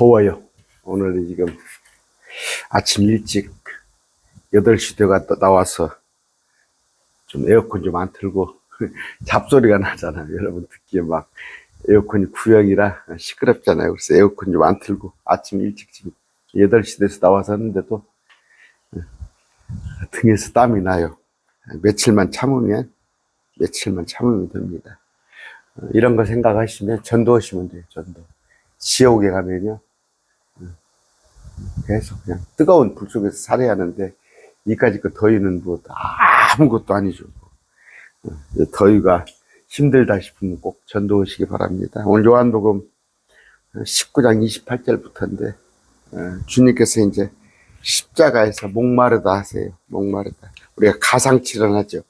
더워요. 오늘 지금 아침 일찍 8시 되가 나와서 좀 에어컨 좀 안 틀고 잡소리가 나잖아요. 여러분 듣기에 막 에어컨이 구역이라 시끄럽잖아요. 그래서 에어컨 좀 안 틀고 아침 일찍 지금 8시 돼서 나와서 하는데도 등에서 땀이 나요. 며칠만 참으면 됩니다. 이런 거 생각하시면 전도하시면 돼요. 전도. 지옥에 가면요 계속 그냥 뜨거운 불 속에서 살아야 하는데 이까짓 거 더위는 뭐 아무것도 아니죠. 더위가 힘들다 싶으면 꼭 전도하시기 바랍니다. 오늘 요한복음 19장 28절부터인데 주님께서 이제 십자가에서 목마르다 하세요. 목마르다. 우리가 가상칠언 하죠.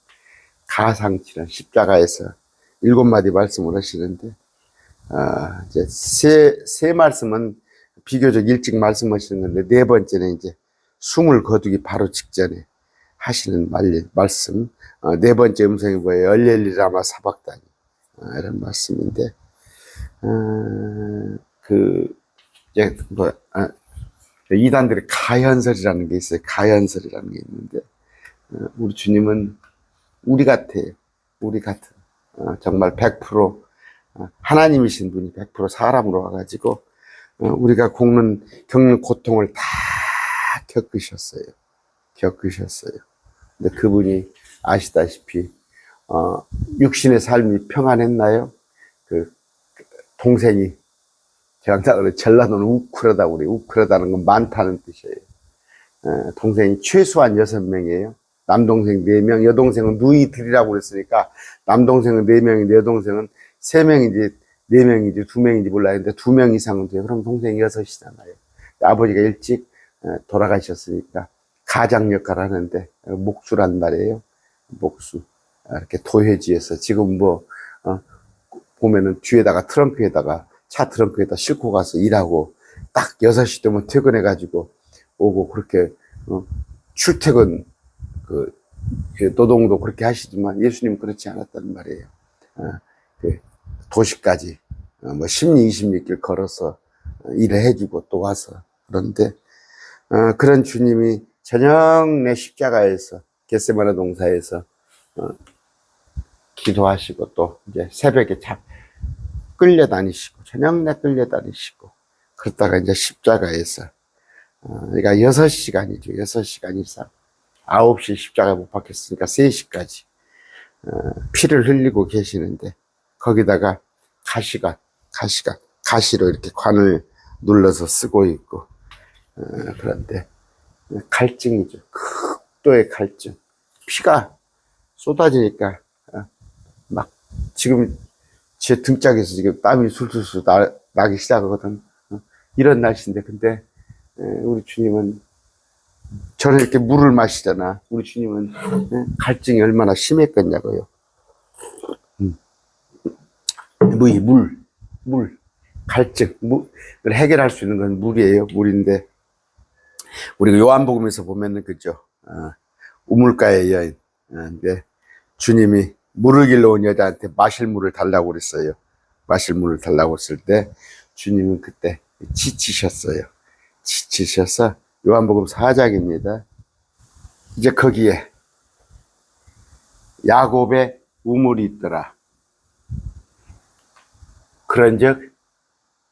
가상칠언 십자가에서 7마디 말씀을 하시는데 이제 세 말씀은 비교적 일찍 말씀하시는 건데 네 번째는 이제 숨을 거두기 바로 직전에 하시는 말씀. 네 번째 음성이 뭐예요? 엘렐리 라마 사박다니 이런 말씀인데 이제 이단들의 가연설이라는 게 있어요. 가연설이라는 게 있는데 우리 주님은 우리 같아요. 우리 같은 정말 100% 하나님이신 분이 100% 사람으로 와가지고 우리가 겪는 고통을 다 겪으셨어요. 근데 그분이 아시다시피 육신의 삶이 평안했나요? 그 동생이 제가 전라도는 우크르다고 그래요. 우크르다는 건 많다는 뜻이에요. 동생이 최소한 6명이에요. 남동생 4명, 여동생은 누이들이라고 그랬으니까 남동생은 4명인데 여동생은 3명인지 4명인지 2명인지 몰라요. 근데 2명 이상은 돼요. 그럼 동생이 6이잖아요. 아버지가 일찍 돌아가셨으니까 가장 역할을 하는데 목수란 말이에요. 목수. 이렇게 도회지에서 지금 보면은 뒤에다가 차 트렁크에다 싣고 가서 일하고 딱 6시 되면 퇴근해가지고 오고 그렇게 출퇴근 노동도 그렇게 하시지만 예수님은 그렇지 않았단 말이에요. 도시까지 10리 20리길 걸어서 일을 해주고 또 와서 그런데 그런 주님이 저녁 내 십자가에서 겟세마네 동사에서 기도하시고 또 이제 새벽에 끌려다니시고 저녁 내 끌려다니시고 그러다가 이제 십자가에서 그러니까 6시간이죠. 6시간 이상 9시 십자가에 못 박혔으니까 3시까지 피를 흘리고 계시는데 거기다가 가시로 이렇게 관을 눌러서 쓰고 있고 그런데 갈증이죠. 극도의 갈증. 피가 쏟아지니까 막 지금 제 등짝에서 지금 땀이 술술술 나기 시작하거든. 이런 날씨인데 근데 우리 주님은 저는 이렇게 물을 마시잖아. 우리 주님은 갈증이 얼마나 심했겠냐고요. 물, 갈증, 물을 해결할 수 있는 건 물이에요. 물인데 우리가 요한복음에서 보면은 그죠. 우물가의 여인. 근데 주님이 물을 길러 온 여자한테 마실 물을 달라고 그랬어요. 마실 물을 달라고 했을 때 주님은 그때 지치셨어요. 지치셔서 요한복음 4장입니다. 이제 거기에 야곱의 우물이 있더라. 그런즉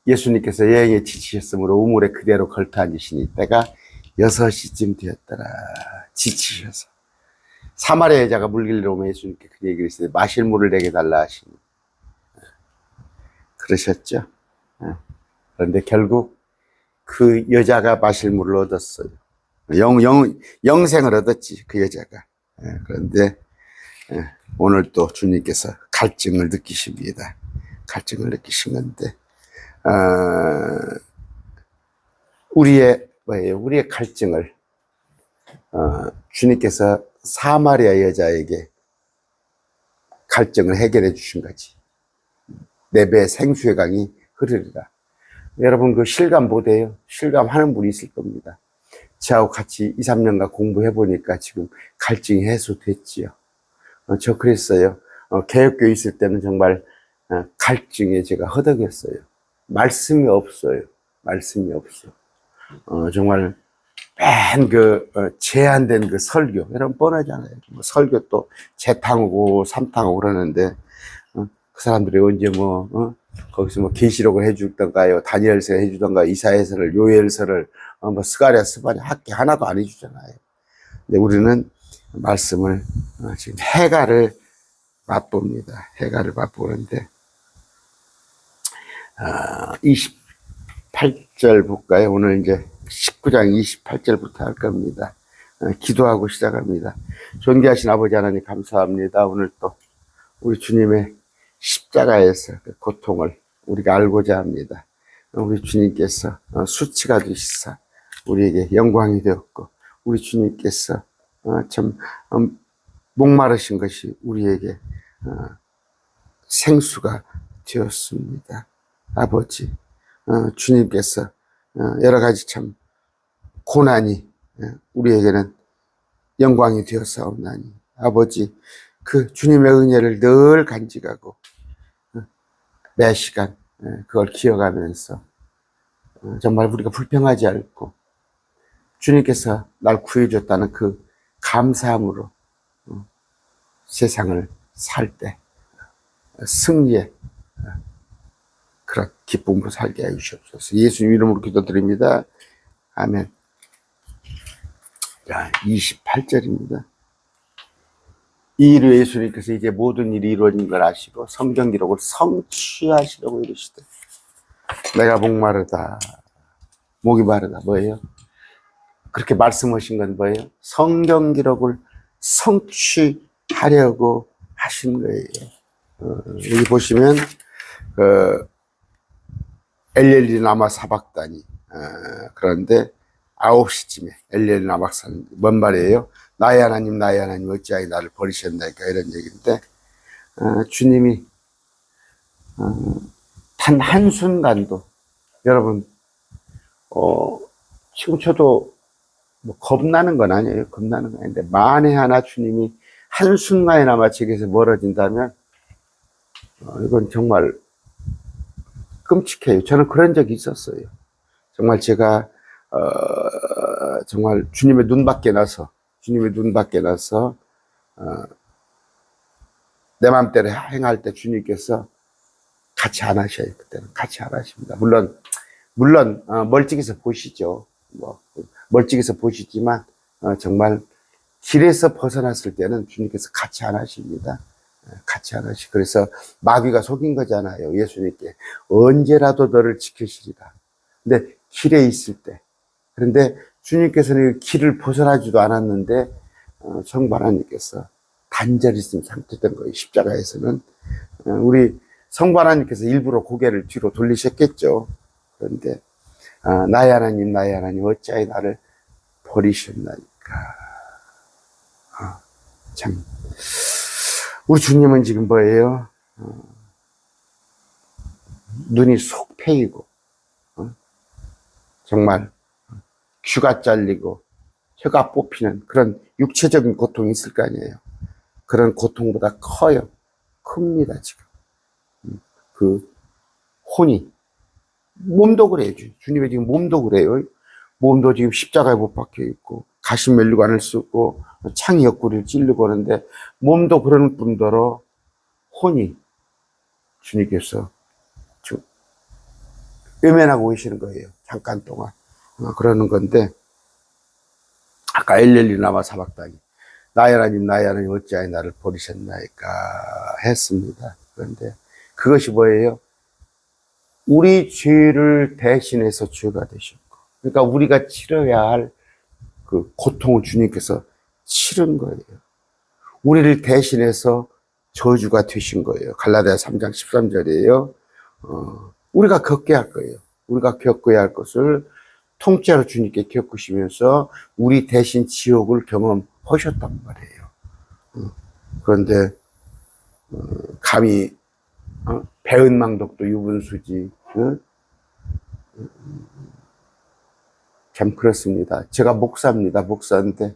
예수님께서 여행에 지치셨으므로 우물에 그대로 걸터 앉으시니 때가 6시쯤 되었더라. 지치셔서 사마리아 여자가 물 길러 오면 예수님께 그 얘기를 했어요. 마실 물을 내게 달라 하시니 그러셨죠. 그런데 결국 그 여자가 마실 물을 얻었어요. 영생을 얻었지 그 여자가. 그런데 오늘 또 주님께서 갈증을 느끼십니다. 갈증을 느끼신 건데 우리의 갈증을 주님께서 사마리아 여자에게 갈증을 해결해 주신 거지. 내 배에 생수의 강이 흐르리라. 여러분 그 실감 못해요. 실감하는 분이 있을 겁니다. 저하고 같이 2, 3년간 공부해 보니까 지금 갈증이 해소됐지요. 저 그랬어요. 개혁교회 있을 때는 정말 갈증에 제가 허덕였어요. 말씀이 없어요. 말씀이 없어. 정말 맨 제한된 그 설교. 여러분 뻔하잖아요. 뭐 설교 또 재탕하고 삼탕하고 그러는데, 그 사람들이 언제 거기서 뭐 계시록을 해주던가요, 다니엘서 해주던가, 이사야서를, 요엘서를, 뭐 스가랴, 스바냐 학기 하나도 안 해주잖아요. 근데 우리는 말씀을, 지금 해가를 맛봅니다. 해가를 맛보는데, 28절 볼까요? 오늘 이제 19장 28절부터 할 겁니다. 기도하고 시작합니다. 존귀하신 아버지 하나님 감사합니다. 오늘 또 우리 주님의 십자가에서 그 고통을 우리가 알고자 합니다. 우리 주님께서 수치가 되시사 우리에게 영광이 되었고, 우리 주님께서 참 목마르신 것이 우리에게 생수가 되었습니다. 아버지, 주님께서 여러 가지 참 고난이 우리에게는 영광이 되었사옵나니, 아버지, 그 주님의 은혜를 늘 간직하고 매 시간 그걸 기억하면서 정말 우리가 불평하지 않고 주님께서 날 구해줬다는 그 감사함으로 세상을 살 때 승리의 그런 기쁨으로 살게 해주시옵소서. 예수님 이름으로 기도드립니다. 아멘. 자, 28절입니다. 이 일을 예수님께서 이제 모든 일이 이루어진 걸 아시고 성경 기록을 성취하시려고 이르시되, 내가 목마르다, 목이 마르다, 뭐예요? 그렇게 말씀하신 건 뭐예요? 성경 기록을 성취하려고 하신 거예요. 여기 보시면 엘리엘리 라마 사박다니, 그런데 9시쯤에 엘리엘리 라마 사박다니, 뭔 말이에요? 나의 하나님 어찌하여 나를 버리셨나이까, 이런 얘기인데, 주님이 단 한순간도, 여러분 지금 저도 뭐 겁나는 건 아니에요. 겁나는 건 아닌데, 만에 하나 주님이 한순간이나마 제게서 멀어진다면 이건 정말 끔찍해요. 저는 그런 적이 있었어요. 정말 제가 정말 주님의 눈밖에 나서 내 마음대로 행할 때 주님께서 같이 안 하셔요. 그때는 같이 안 하십니다. 물론 멀찍이서 보시죠. 멀찍이서 보시지만 정말 길에서 벗어났을 때는 주님께서 같이 안 하십니다. 같이 안 하시. 그래서 마귀가 속인 거잖아요. 예수님께 언제라도 너를 지키시리라. 근데 길에 있을 때, 그런데 주님께서는 길을 벗어나지도 않았는데 성부 하나님께서 단절이 있은 상태된 거예요. 십자가에서는. 우리 성부 하나님께서 일부러 고개를 뒤로 돌리셨겠죠. 그런데 나의 하나님 어찌하여 나를 버리셨나이까. 참 우리 주님은 지금 뭐예요? 눈이 속 패이고 정말 귀가 잘리고 혀가 뽑히는 그런 육체적인 고통이 있을 거 아니에요. 그런 고통보다 큽니다. 지금 그 혼이, 몸도 그래요. 주님의 지금 몸도 그래요. 몸도 지금 십자가에 못 박혀 있고 가시 멜류관을 쓰고 창이 옆구리를 찌르고 하는데, 몸도 그런 뿐더러 혼이 주님께서 지금 외면하고 계시는 거예요. 잠깐 동안 그러는 건데, 아까 엘리엘리 라마 사박다니, 나의 하나님 어찌하여 나를 버리셨나이까 했습니다. 그런데 그것이 뭐예요? 우리 죄를 대신해서 죄가 되셨고, 그러니까 우리가 치러야 할 그 고통을 주님께서 치른 거예요. 우리를 대신해서 저주가 되신 거예요. 갈라디아 3장 13절이에요. 우리가 겪게 할 거예요. 우리가 겪어야 할 것을 통째로 주님께 겪으시면서 우리 대신 지옥을 경험하셨단 말이에요. 그런데 감히 배은망덕도 유분수지. 참 그렇습니다. 제가 목사입니다. 목사인데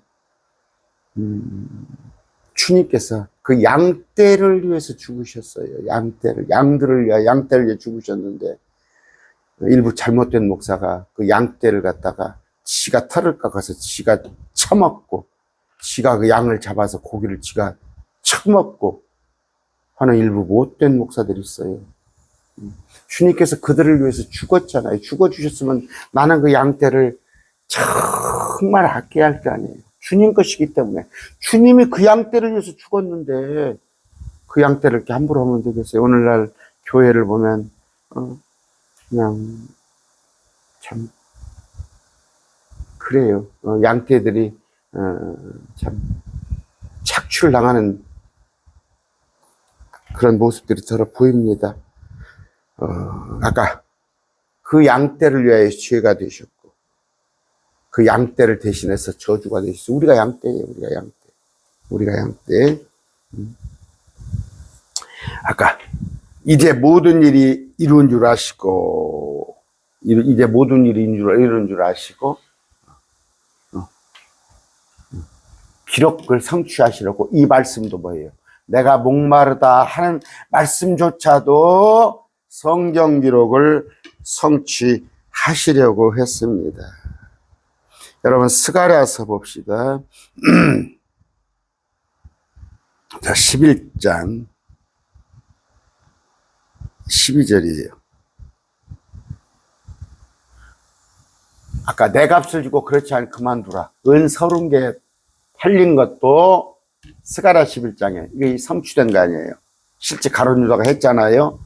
주님께서 그 양떼를 위해서 죽으셨어요. 양들을 위해 죽으셨는데, 일부 잘못된 목사가 그 양떼를 갖다가 지가 털을 깎아서 지가 처먹고, 지가 그 양을 잡아서 고기를 지가 처먹고 하는 일부 못된 목사들이 있어요. 주님께서 그들을 위해서 죽었잖아요. 죽어주셨으면 나는 그 양떼를 정말 아껴야 할 게 아니에요. 주님 것이기 때문에. 주님이 그 양떼를 위해서 죽었는데 그 양떼를 이렇게 함부로 하면 되겠어요. 오늘날 교회를 보면 그냥 참 그래요. 양떼들이 참 착취를 당하는 그런 모습들이 더러 보입니다. 아까 그 양떼를 위하여 죄가 되셨고 그 양떼를 대신해서 저주가 되셨어요. 우리가 양떼예요. 우리가 양떼. 아까 이제 모든 일이 이룬 줄 아시고 이제 모든 일이 이룬 줄 아시고 기록을 성취하시려고 이 말씀도 뭐예요? 내가 목마르다 하는 말씀조차도 성경 기록을 성취하시려고 했습니다. 여러분 스가랴서 봅시다. 자, 11장 12절이에요. 아까 내 값을 주고 그렇지 않으면 그만두라. 은 30개 팔린 것도 스가랴 11장에 이게 성취된 거 아니에요. 실제 가룟 유다가 했잖아요.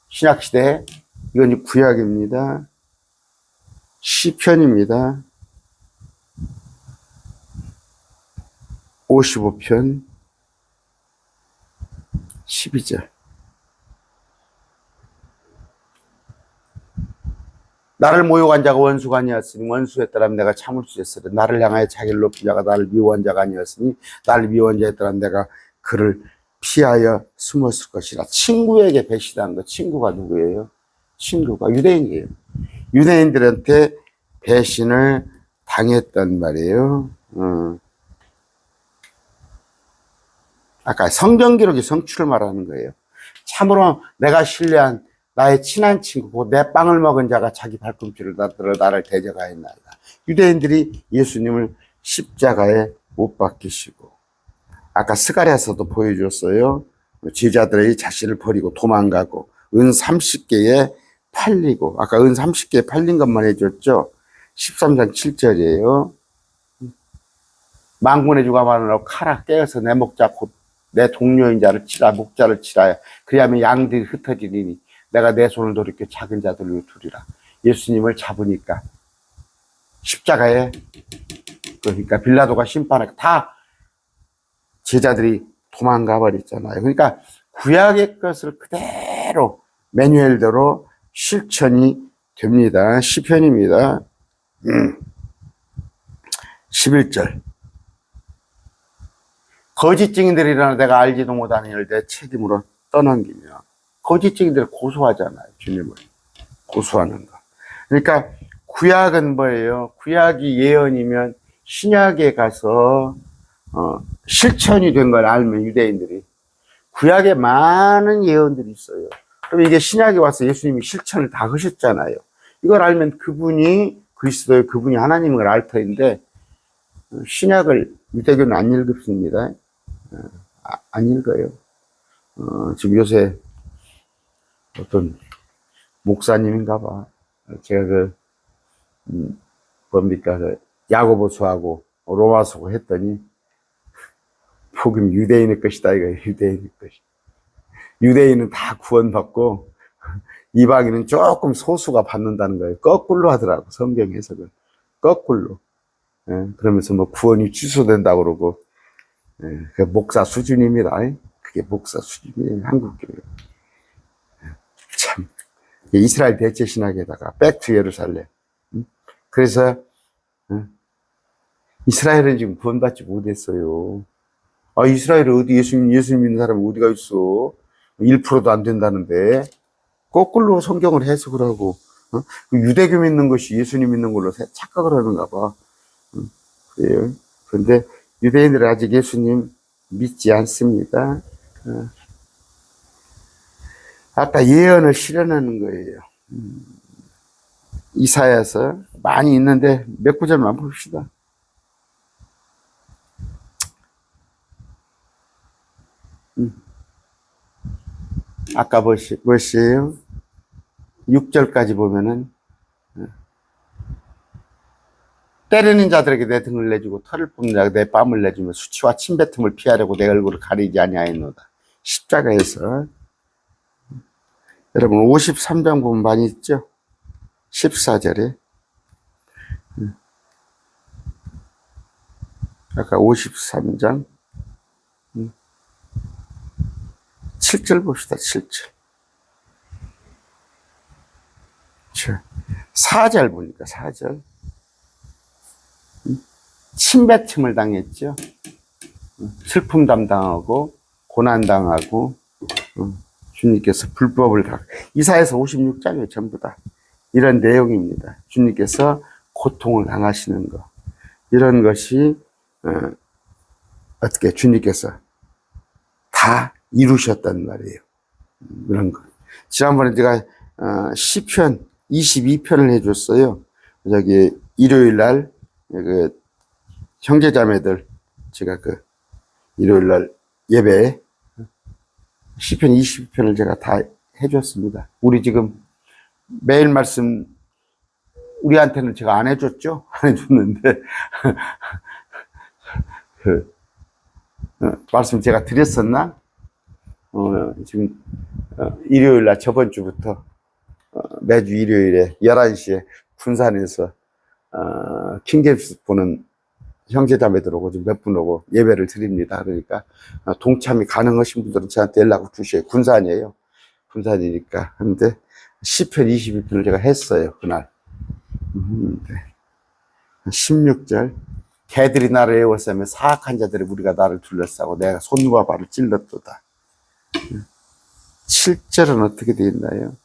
신약시대. 이건 구약입니다. 시편입니다. 55편 12절. 나를 모욕한 자가 원수가 아니었으니 원수에 따르면 내가 참을 수 있으리. 나를 향하여 자기를 높인 자가 나를 미워한 자가 아니었으니 나를 미워한 자에 따르면 내가 그를 피하여 숨었을 것이라. 친구에게 배신한 거. 친구가 누구예요? 친구가 유대인이에요. 유대인들한테 배신을 당했단 말이에요. 아까 성경 기록이 성취를 말하는 거예요. 참으로 내가 신뢰한 나의 친한 친구고 내 빵을 먹은 자가 자기 발꿈치를 나들어 나를 대적하였나이다. 유대인들이 예수님을 십자가에 못 박히시고, 아까 스가랴서도 보여줬어요. 제자들이 자신을 버리고 도망가고 은 30개에 팔리고, 아까 은 30개에 팔린 것만 해줬죠. 13장 7절이에요. 망군의 주가 말하라고 칼아 깨어서 내 목자 곧 내 동료인 자를 치라. 목자를 치라. 그리하면 양들이 흩어지리니 내가 내 손을 돌이켜 작은 자들로 두리라. 예수님을 잡으니까 십자가에, 그러니까 빌라도가 심판하고 다 제자들이 도망가 버렸잖아요. 그러니까 구약의 것을 그대로 매뉴얼대로 실천이 됩니다. 시편입니다. 11절. 거짓 증인들이라는 내가 알지도 못하는 일을 내 책임으로 떠넘기며. 거짓 증인들을 고소하잖아요. 주님을 고소하는 거. 그러니까 구약은 뭐예요? 구약이 예언이면 신약에 가서 실천이 된 걸 알면 유대인들이 구약에 많은 예언들이 있어요. 그럼 이게 신약에 와서 예수님이 실천을 다 하셨잖아요. 이걸 알면 그분이 그리스도의 그분이 하나님인 걸 알 터인데, 신약을 유대교는 안 읽습니다. 안 읽어요. 지금 요새 어떤 목사님인가 봐. 제가 뭡니까, 야고보서하고 로마서고 했더니, 복음 유대인의 것이다, 이거 유대인의 것이. 유대인은 다 구원받고, 이방인은 조금 소수가 받는다는 거예요. 거꾸로 하더라고, 성경 해석을. 거꾸로. 예, 그러면서 뭐 구원이 취소된다고 그러고, 예, 그게 목사 수준입니다. 그게 목사 수준이에요, 한국교회. 참. 이스라엘 대체신학에다가 백투 예루살렘. 그래서 이스라엘은 지금 구원받지 못했어요. 이스라엘은 어디 예수님 믿는 사람이 어디가 있어? 1%도 안 된다는데 거꾸로 성경을 해석을 하고 유대교 믿는 것이 예수님 믿는 걸로 착각을 하는가 봐. 그래요. 그런데 유대인들은 아직 예수님 믿지 않습니다. 아까 예언을 실현하는 거예요. 이사야서 많이 있는데 몇 구절만 봅시다. 아까 뭐시에요? 6절까지 보면은 때리는 자들에게 내 등을 내주고 털을 뽑는 자에게 내 뺨을 내주며 수치와 침뱉음을 피하려고 내 얼굴을 가리지 아니하였노다. 십자가에서 여러분 53장 보면 많이 있죠? 14절에 아까 53장 7절 봅시다. 7절 4절 보니까 4절 침뱉음을 당했죠. 슬픔 담당하고 고난 당하고 주님께서 불법을 다 이사야서 56장에 전부 다 이런 내용입니다. 주님께서 고통을 당하시는 것 이런 것이 어떻게 주님께서 다 이루셨단 말이에요. 이런 거. 지난번에 제가 시편 22편을 해줬어요. 저기 일요일 날 그 형제자매들 제가 그 일요일 날 예배에 시편 22편을 제가 다 해줬습니다. 우리 지금 매일 말씀 우리한테는 제가 안 해줬죠? 안 해줬는데 그 말씀 제가 드렸었나? 지금 일요일 날 저번 주부터 매주 일요일에 11시에 군산에서 킹게임스 보는 형제자매들 오고 좀 몇 분 오고 예배를 드립니다. 그러니까 동참이 가능하신 분들은 저한테 연락을 주셔요. 군산이에요. 군산이니까. 근데 시편 22편을 제가 했어요. 그날. 16절 개들이 나를 애워싸며 사악한 자들이 우리가 나를 둘러싸고 내가 손과 발을 찔렀도다. 7절은 어떻게 되어 있나요?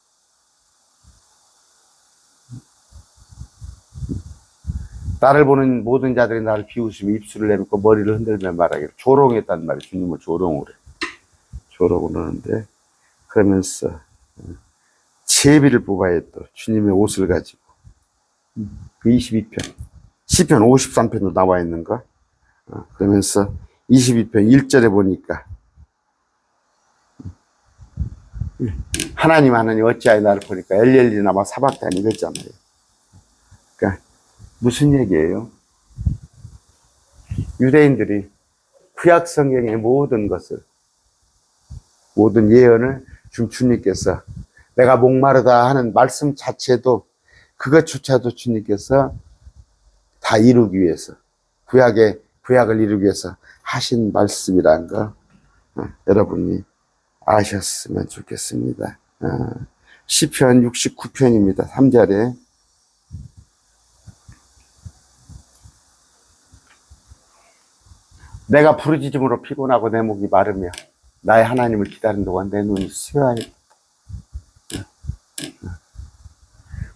나를 보는 모든 자들이 나를 비웃으며 입술을 내밀고 머리를 흔들며 말하기를 조롱했단 말이에요. 주님을 조롱을 해. 조롱을 하는데 그러면서 제비를 뽑아야 또 주님의 옷을 가지고 그 22편 시편 53편도 나와 있는 거 그러면서 22편 1절에 보니까 하나님 어찌하여 나를 보니까 엘리엘리나마 사박다니 이랬잖아요. 그러니까 무슨 얘기예요? 유대인들이 구약 성경의 모든 것을 모든 예언을 주님께서 내가 목마르다 하는 말씀 자체도 그것조차도 주님께서 다 이루기 위해서 구약을 이루기 위해서 하신 말씀이라는 거 여러분이 아셨으면 좋겠습니다. 시편 69편입니다. 3절에 내가 부르짖음으로 피곤하고 내 목이 마르며 나의 하나님을 기다리는 동안 내 눈이 쇠하였다.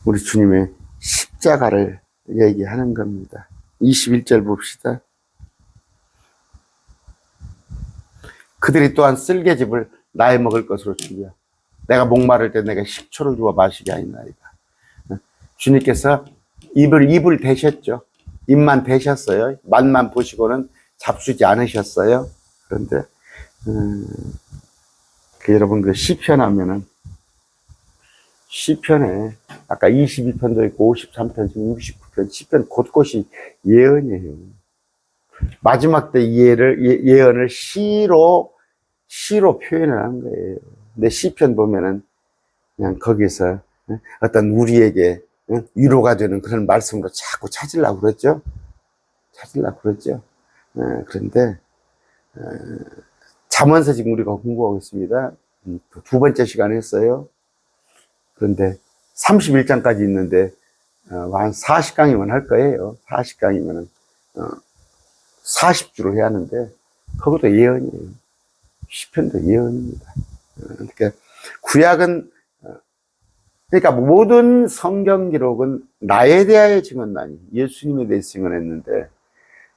우리 주님의 십자가를 얘기하는 겁니다. 21절 봅시다. 그들이 또한 쓸개즙을 나의 먹을 것으로 주며 내가 목마를 때 내가 식초를 주어 마시게 하였나이다. 주님께서 입을 대셨죠. 입만 대셨어요. 맛만 보시고는 잡수지 않으셨어요. 그런데 여러분 그 시편 하면은 시편에 아까 22편도 있고 53편, 지금 69편, 시편 곳곳이 예언이에요. 마지막 때 예언을 시로 표현을 한 거예요. 근데 시편 보면은 그냥 거기서 어떤 우리에게 위로가 되는 그런 말씀으로 자꾸 찾으려고 그랬죠. 그런데 잠언서 지금 우리가 공부하고 있습니다. 두 번째 시간에 했어요. 그런데 31장까지 있는데 한 40강이면 할 거예요. 40강이면 40주로 해야 하는데 그것도 예언이에요. 시편도 예언입니다. 그러니까 구약은 그러니까 모든 성경 기록은 나에 대하여 증언하니 예수님에 대해 증언했는데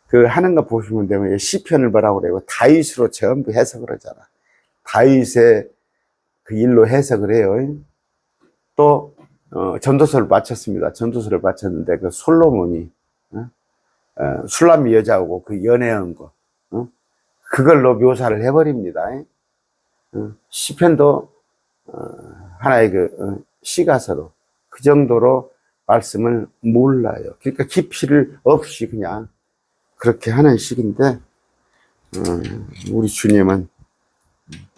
그 하는 거 보시면 되면 시편을 뭐라고 그래요? 다윗으로 전부 해석을 하잖아. 다윗의 그 일로 해석을 해요. 또 전도서를 마쳤습니다. 전도서를 마쳤는데 그 솔로몬이 술람미 여자하고 그 연애한 거 그걸로 묘사를 해버립니다. 시편도 하나의 그 시가서로 그 정도로 말씀을 몰라요. 그러니까 깊이를 없이 그냥 그렇게 하는 식인데 우리 주님은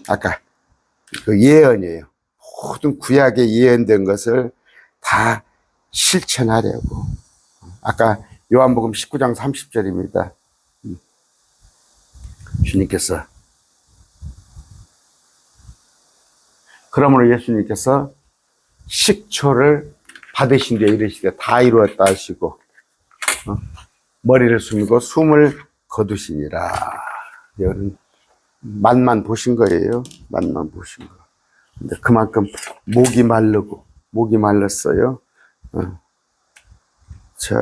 아까 그 예언이에요. 모든 구약에 예언된 것을 다 실천하려고. 아까 요한복음 19장 30절입니다. 주님께서 그러므로 예수님께서 식초를 받으신 뒤에 이르시되 다 이루었다 하시고 머리를 숙이고 숨을 거두시니라. 이거는 맛만 보신 거예요. 맛만 보신 거. 근데 그만큼 목이 말랐어요. 자,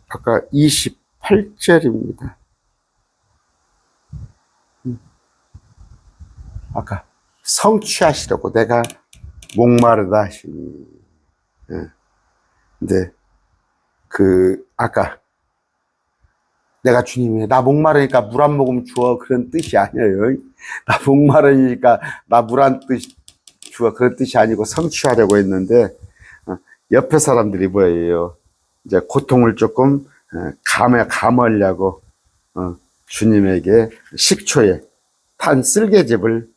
아까 28절입니다. 아까 성취하시려고 내가 목마르다 하시니. 근데 아까 내가 주님이 나 목마르니까 물 한 모금 주어 그런 뜻이 아니에요. 나 목마르니까 나 물 한 주어 그런 뜻이 아니고 성취하려고 했는데 옆에 사람들이 뭐예요? 이제 고통을 조금 감으려고 주님에게 식초에 탄 쓸개즙을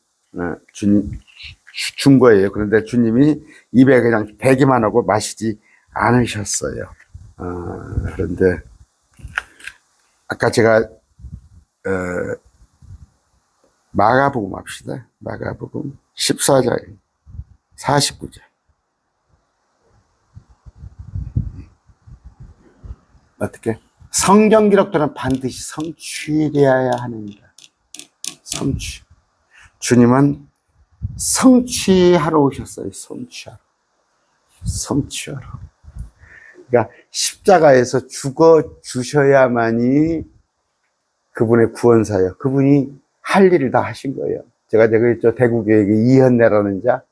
준 거예요. 그런데 주님이 입에 그냥 대기만 하고 마시지 않으셨어요. 그런데 아까 제가 마가복음 합시다. 마가복음 14장 49절. 어떻게? 성경 기록들은 반드시 성취되어야 하느니라. 성취. 주님은 성취하러 오셨어요. 성취하러. 그러니까 십자가에서 죽어 주셔야만이 그분의 구원사예요. 그분이 할 일을 다 하신 거예요. 제가 그랬죠. 대구교회에 이현내라는 자,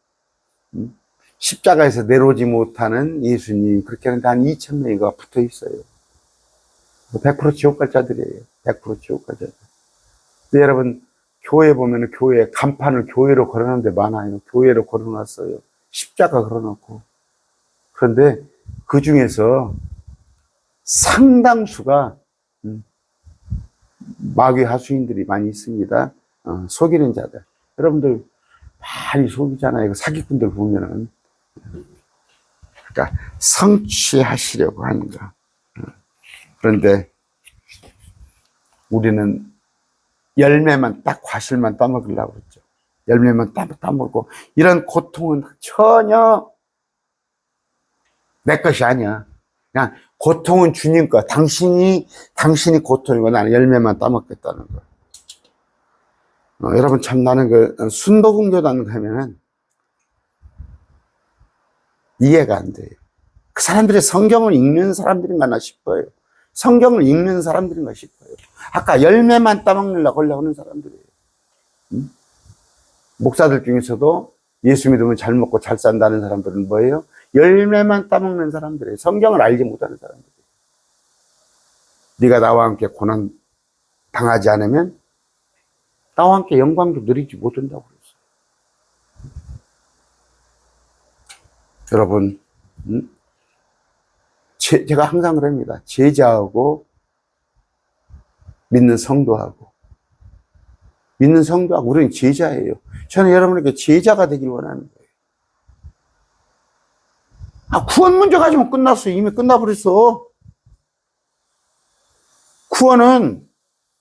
십자가에서 내려오지 못하는 예수님, 그렇게 하는데 한 2,000명이가 붙어 있어요. 100% 지옥 갈 자들이에요. 100% 지옥 갈 자들. 근데 여러분, 교회 보면은 교회, 간판을 교회로 걸어놓은 데 많아요. 교회로 걸어놨어요. 십자가 걸어놓고. 그런데 그 중에서 상당수가 마귀 하수인들이 많이 있습니다. 속이는 자들. 여러분들 많이 속이잖아요. 사기꾼들 보면은. 그러니까 성취하시려고 하는 거. 그런데 우리는 열매만 딱 과실만 따먹으려고 그랬죠. 열매만 따먹고 이런 고통은 전혀 내 것이 아니야. 그냥 고통은 주님 거. 당신이 고통이고 나는 열매만 따먹겠다는 거. 여러분 참 나는 그 순복음교단 가면은 이해가 안 돼요. 그 사람들이 성경을 읽는 사람들인가 싶어요. 성경을 읽는 사람들인가 싶어요. 아까 열매만 따먹으려고 하는 사람들이에요. 목사들 중에서도 예수 믿으면 잘 먹고 잘 산다는 사람들은 뭐예요? 열매만 따먹는 사람들이에요. 성경을 알지 못하는 사람들이에요. 네가 나와 함께 고난 당하지 않으면 나와 함께 영광도 누리지 못한다고 그랬어요. 여러분, 제가 항상 그럽니다. 제자하고 믿는 성도하고 우리는 제자예요. 저는 여러분에게 제자가 되길 원하는 거예요. 구원 문제 가지고 끝났어요. 이미 끝나버렸어. 구원은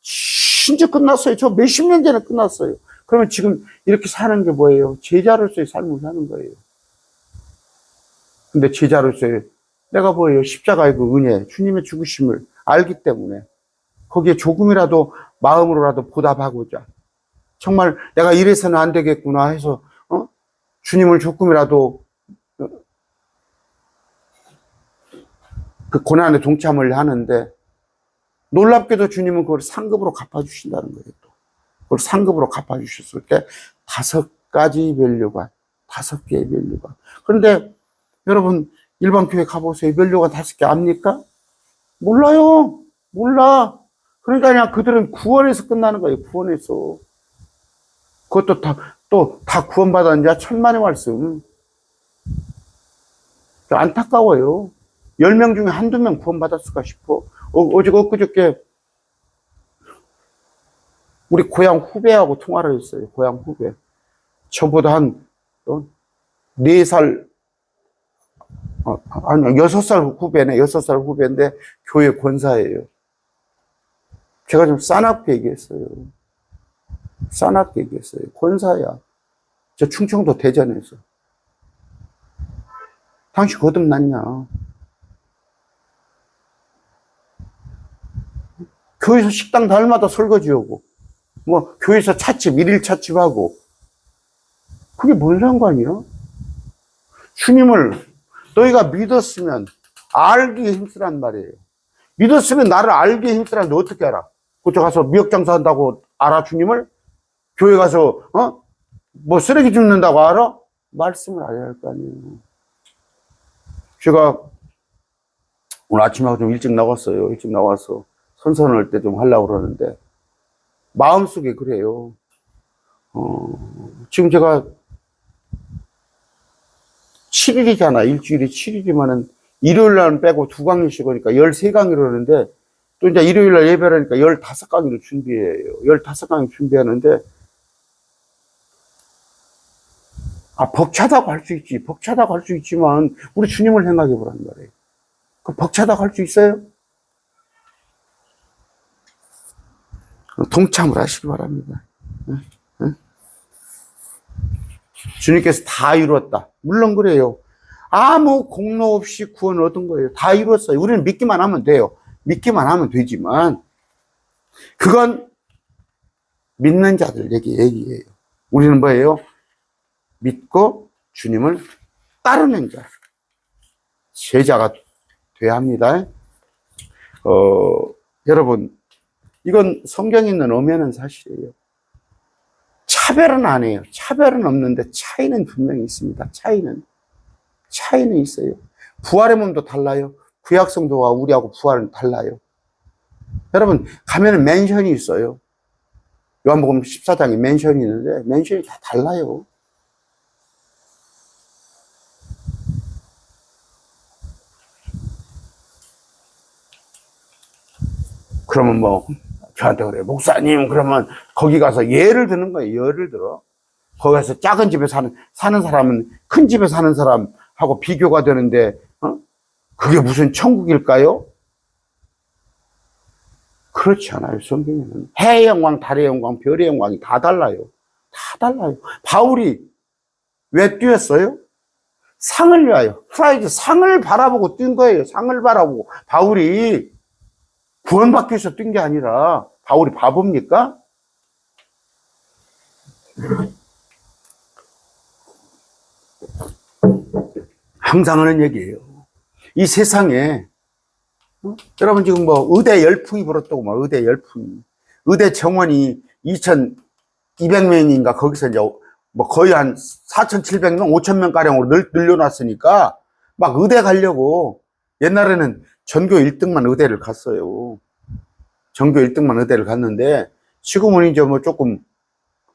진짜 끝났어요. 저 몇십 년 전에 끝났어요. 그러면 지금 이렇게 사는 게 뭐예요? 제자로서의 삶을 사는 거예요. 근데 제자로서의 내가 뭐예요? 십자가의 그 은혜, 주님의 죽으심을 알기 때문에 거기에 조금이라도 마음으로라도 보답하고자 정말 내가 이래서는 안 되겠구나 해서 주님을 조금이라도 그 고난에 동참을 하는데 놀랍게도 주님은 그걸 상급으로 갚아주신다는 거예요. 또 그걸 상급으로 갚아주셨을 때 5개의 밸류가 그런데 여러분, 일반 교회 가보세요. 면류관 5개 압니까? 몰라요. 몰라. 그러니까 그냥 그들은 구원에서 끝나는 거예요. 구원에서. 그것도 다 구원받았냐? 천만의 말씀. 안타까워요. 10명 중에 한두 명 구원받았을까 싶어. 엊그저께 우리 고향 후배하고 통화를 했어요. 고향 후배. 저보다 한 4살, 아니, 6살 후배네. 6살 후배인데 교회 권사예요. 제가 좀 싸납게 얘기했어요. 싸납게 얘기했어요. 권사야. 저 충청도 대전에서. 당신 거듭났냐? 교회에서 식당 날마다 설거지 오고, 뭐, 교회에서 찻집, 일일 찻집하고. 그게 뭔 상관이야? 주님을 너희가 믿었으면 알기에 힘쓰란 말이에요. 믿었으면 나를 알기에 힘쓰라는데 어떻게 알아? 그쪽 가서 미역 장사한다고 알아, 주님을? 교회 가서, 뭐 쓰레기 줍는다고 알아? 말씀을 알아야 할 거 아니에요. 제가 오늘 아침에 좀 일찍 나왔어요. 일찍 나와서 선선할 때 좀 하려고 그러는데, 마음속에 그래요. 지금 제가 7일이잖아. 일주일이 7일이면은 일요일 날 빼고 2강의씩 오니까 13강의를 하는데, 또 이제 일요일 날 예배를 하니까 15강의를 준비해요. 15강의 준비하는데, 벅차다고 할 수 있지. 벅차다고 할 수 있지만, 우리 주님을 생각해 보란 말이에요. 그 벅차다고 할 수 있어요? 동참을 하시기 바랍니다. 주님께서 다 이루었다. 물론 그래요. 아무 공로 없이 구원을 얻은 거예요. 다 이루었어요. 우리는 믿기만 하면 돼요. 믿기만 하면 되지만, 그건 믿는 자들 얘기예요. 우리는 뭐예요? 믿고 주님을 따르는 자. 제자가 돼야 합니다. 여러분, 이건 성경에 있는 엄연한 사실이에요. 차별은 안 해요. 차별은 없는데 차이는 분명히 있습니다. 차이는 있어요. 부활의 몸도 달라요. 구약 성도와 우리하고 부활은 달라요. 여러분, 가면은 맨션이 있어요. 요한복음 14장에 맨션이 있는데 맨션이 다 달라요. 그러면 뭐 저한테 그래요. 목사님, 그러면 거기 가서 예를 드는 거예요. 예를 들어. 거기 가서 작은 집에 사는 사람은 큰 집에 사는 사람하고 비교가 되는데, 그게 무슨 천국일까요? 그렇지 않아요. 성경에는 해의 영광, 달의 영광, 별의 영광이 다 달라요. 다 달라요. 바울이 왜 뛰었어요? 상을 위하여. 프라이드, 상을 바라보고 뛴 거예요. 상을 바라보고. 바울이 구원받기 위해서 뛴 게 아니라, 바울이 바보입니까? 항상 하는 얘기예요. 이 세상에, 여러분 지금 뭐 의대 열풍이 불었다고, 막 의대 열풍이. 의대 정원이 2,200명인가 거기서 이제 뭐 거의 한 4,700명, 5,000명 가량으로 늘려놨으니까 막 의대 가려고. 옛날에는 전교 1등만 의대를 갔어요. 전교 1등만 의대를 갔는데, 지금은 이제 뭐 조금,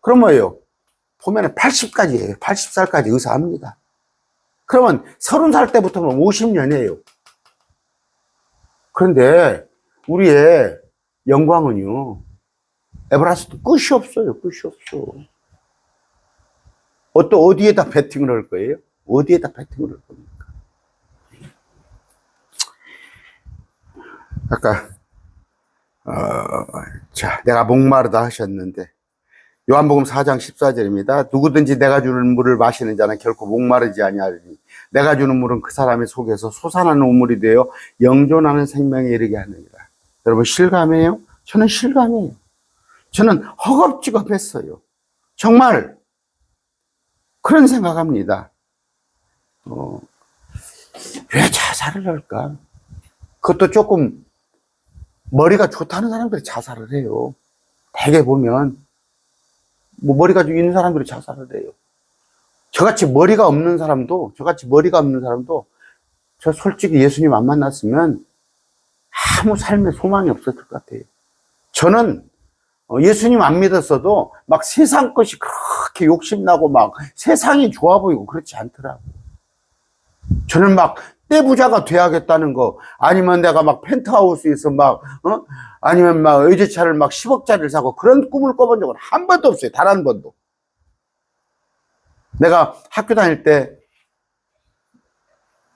그럼 뭐예요? 보면은 80까지예요. 80살까지 의사합니다. 그러면 30살 때부터는 50년이에요. 그런데 우리의 영광은요, 에베레스트 끝이 없어요. 끝이 없어. 어디에다 베팅을 할 거예요? 어디에다 베팅을 할 겁니까? 아까 내가 목마르다 하셨는데, 요한복음 4장 14절입니다. 누구든지 내가 주는 물을 마시는 자는 결코 목마르지 아니하리니 내가 주는 물은 그 사람의 속에서 솟아나는 우물이 되어 영존하는 생명에 이르게 하느니라. 여러분, 실감해요? 저는 실감해요. 저는 허겁지겁했어요. 정말 그런 생각합니다. 왜 자살을 할까? 그것도 조금 머리가 좋다는 사람들이 자살을 해요. 대개 보면 뭐 머리가 있는 사람들이 자살을 해요. 저같이 머리가 없는 사람도, 저 솔직히 예수님 안 만났으면 아무 삶에 소망이 없었을 것 같아요. 저는 예수님 안 믿었어도 막 세상 것이 그렇게 욕심나고 막 세상이 좋아 보이고 그렇지 않더라고. 저는 막 떼부자가 돼야겠다는 거, 아니면 내가 막 펜트하우스에서 아니면 막 의제차를 막 10억짜리를 사고 그런 꿈을 꿔본 적은 한 번도 없어요. 단 한 번도. 내가 학교 다닐 때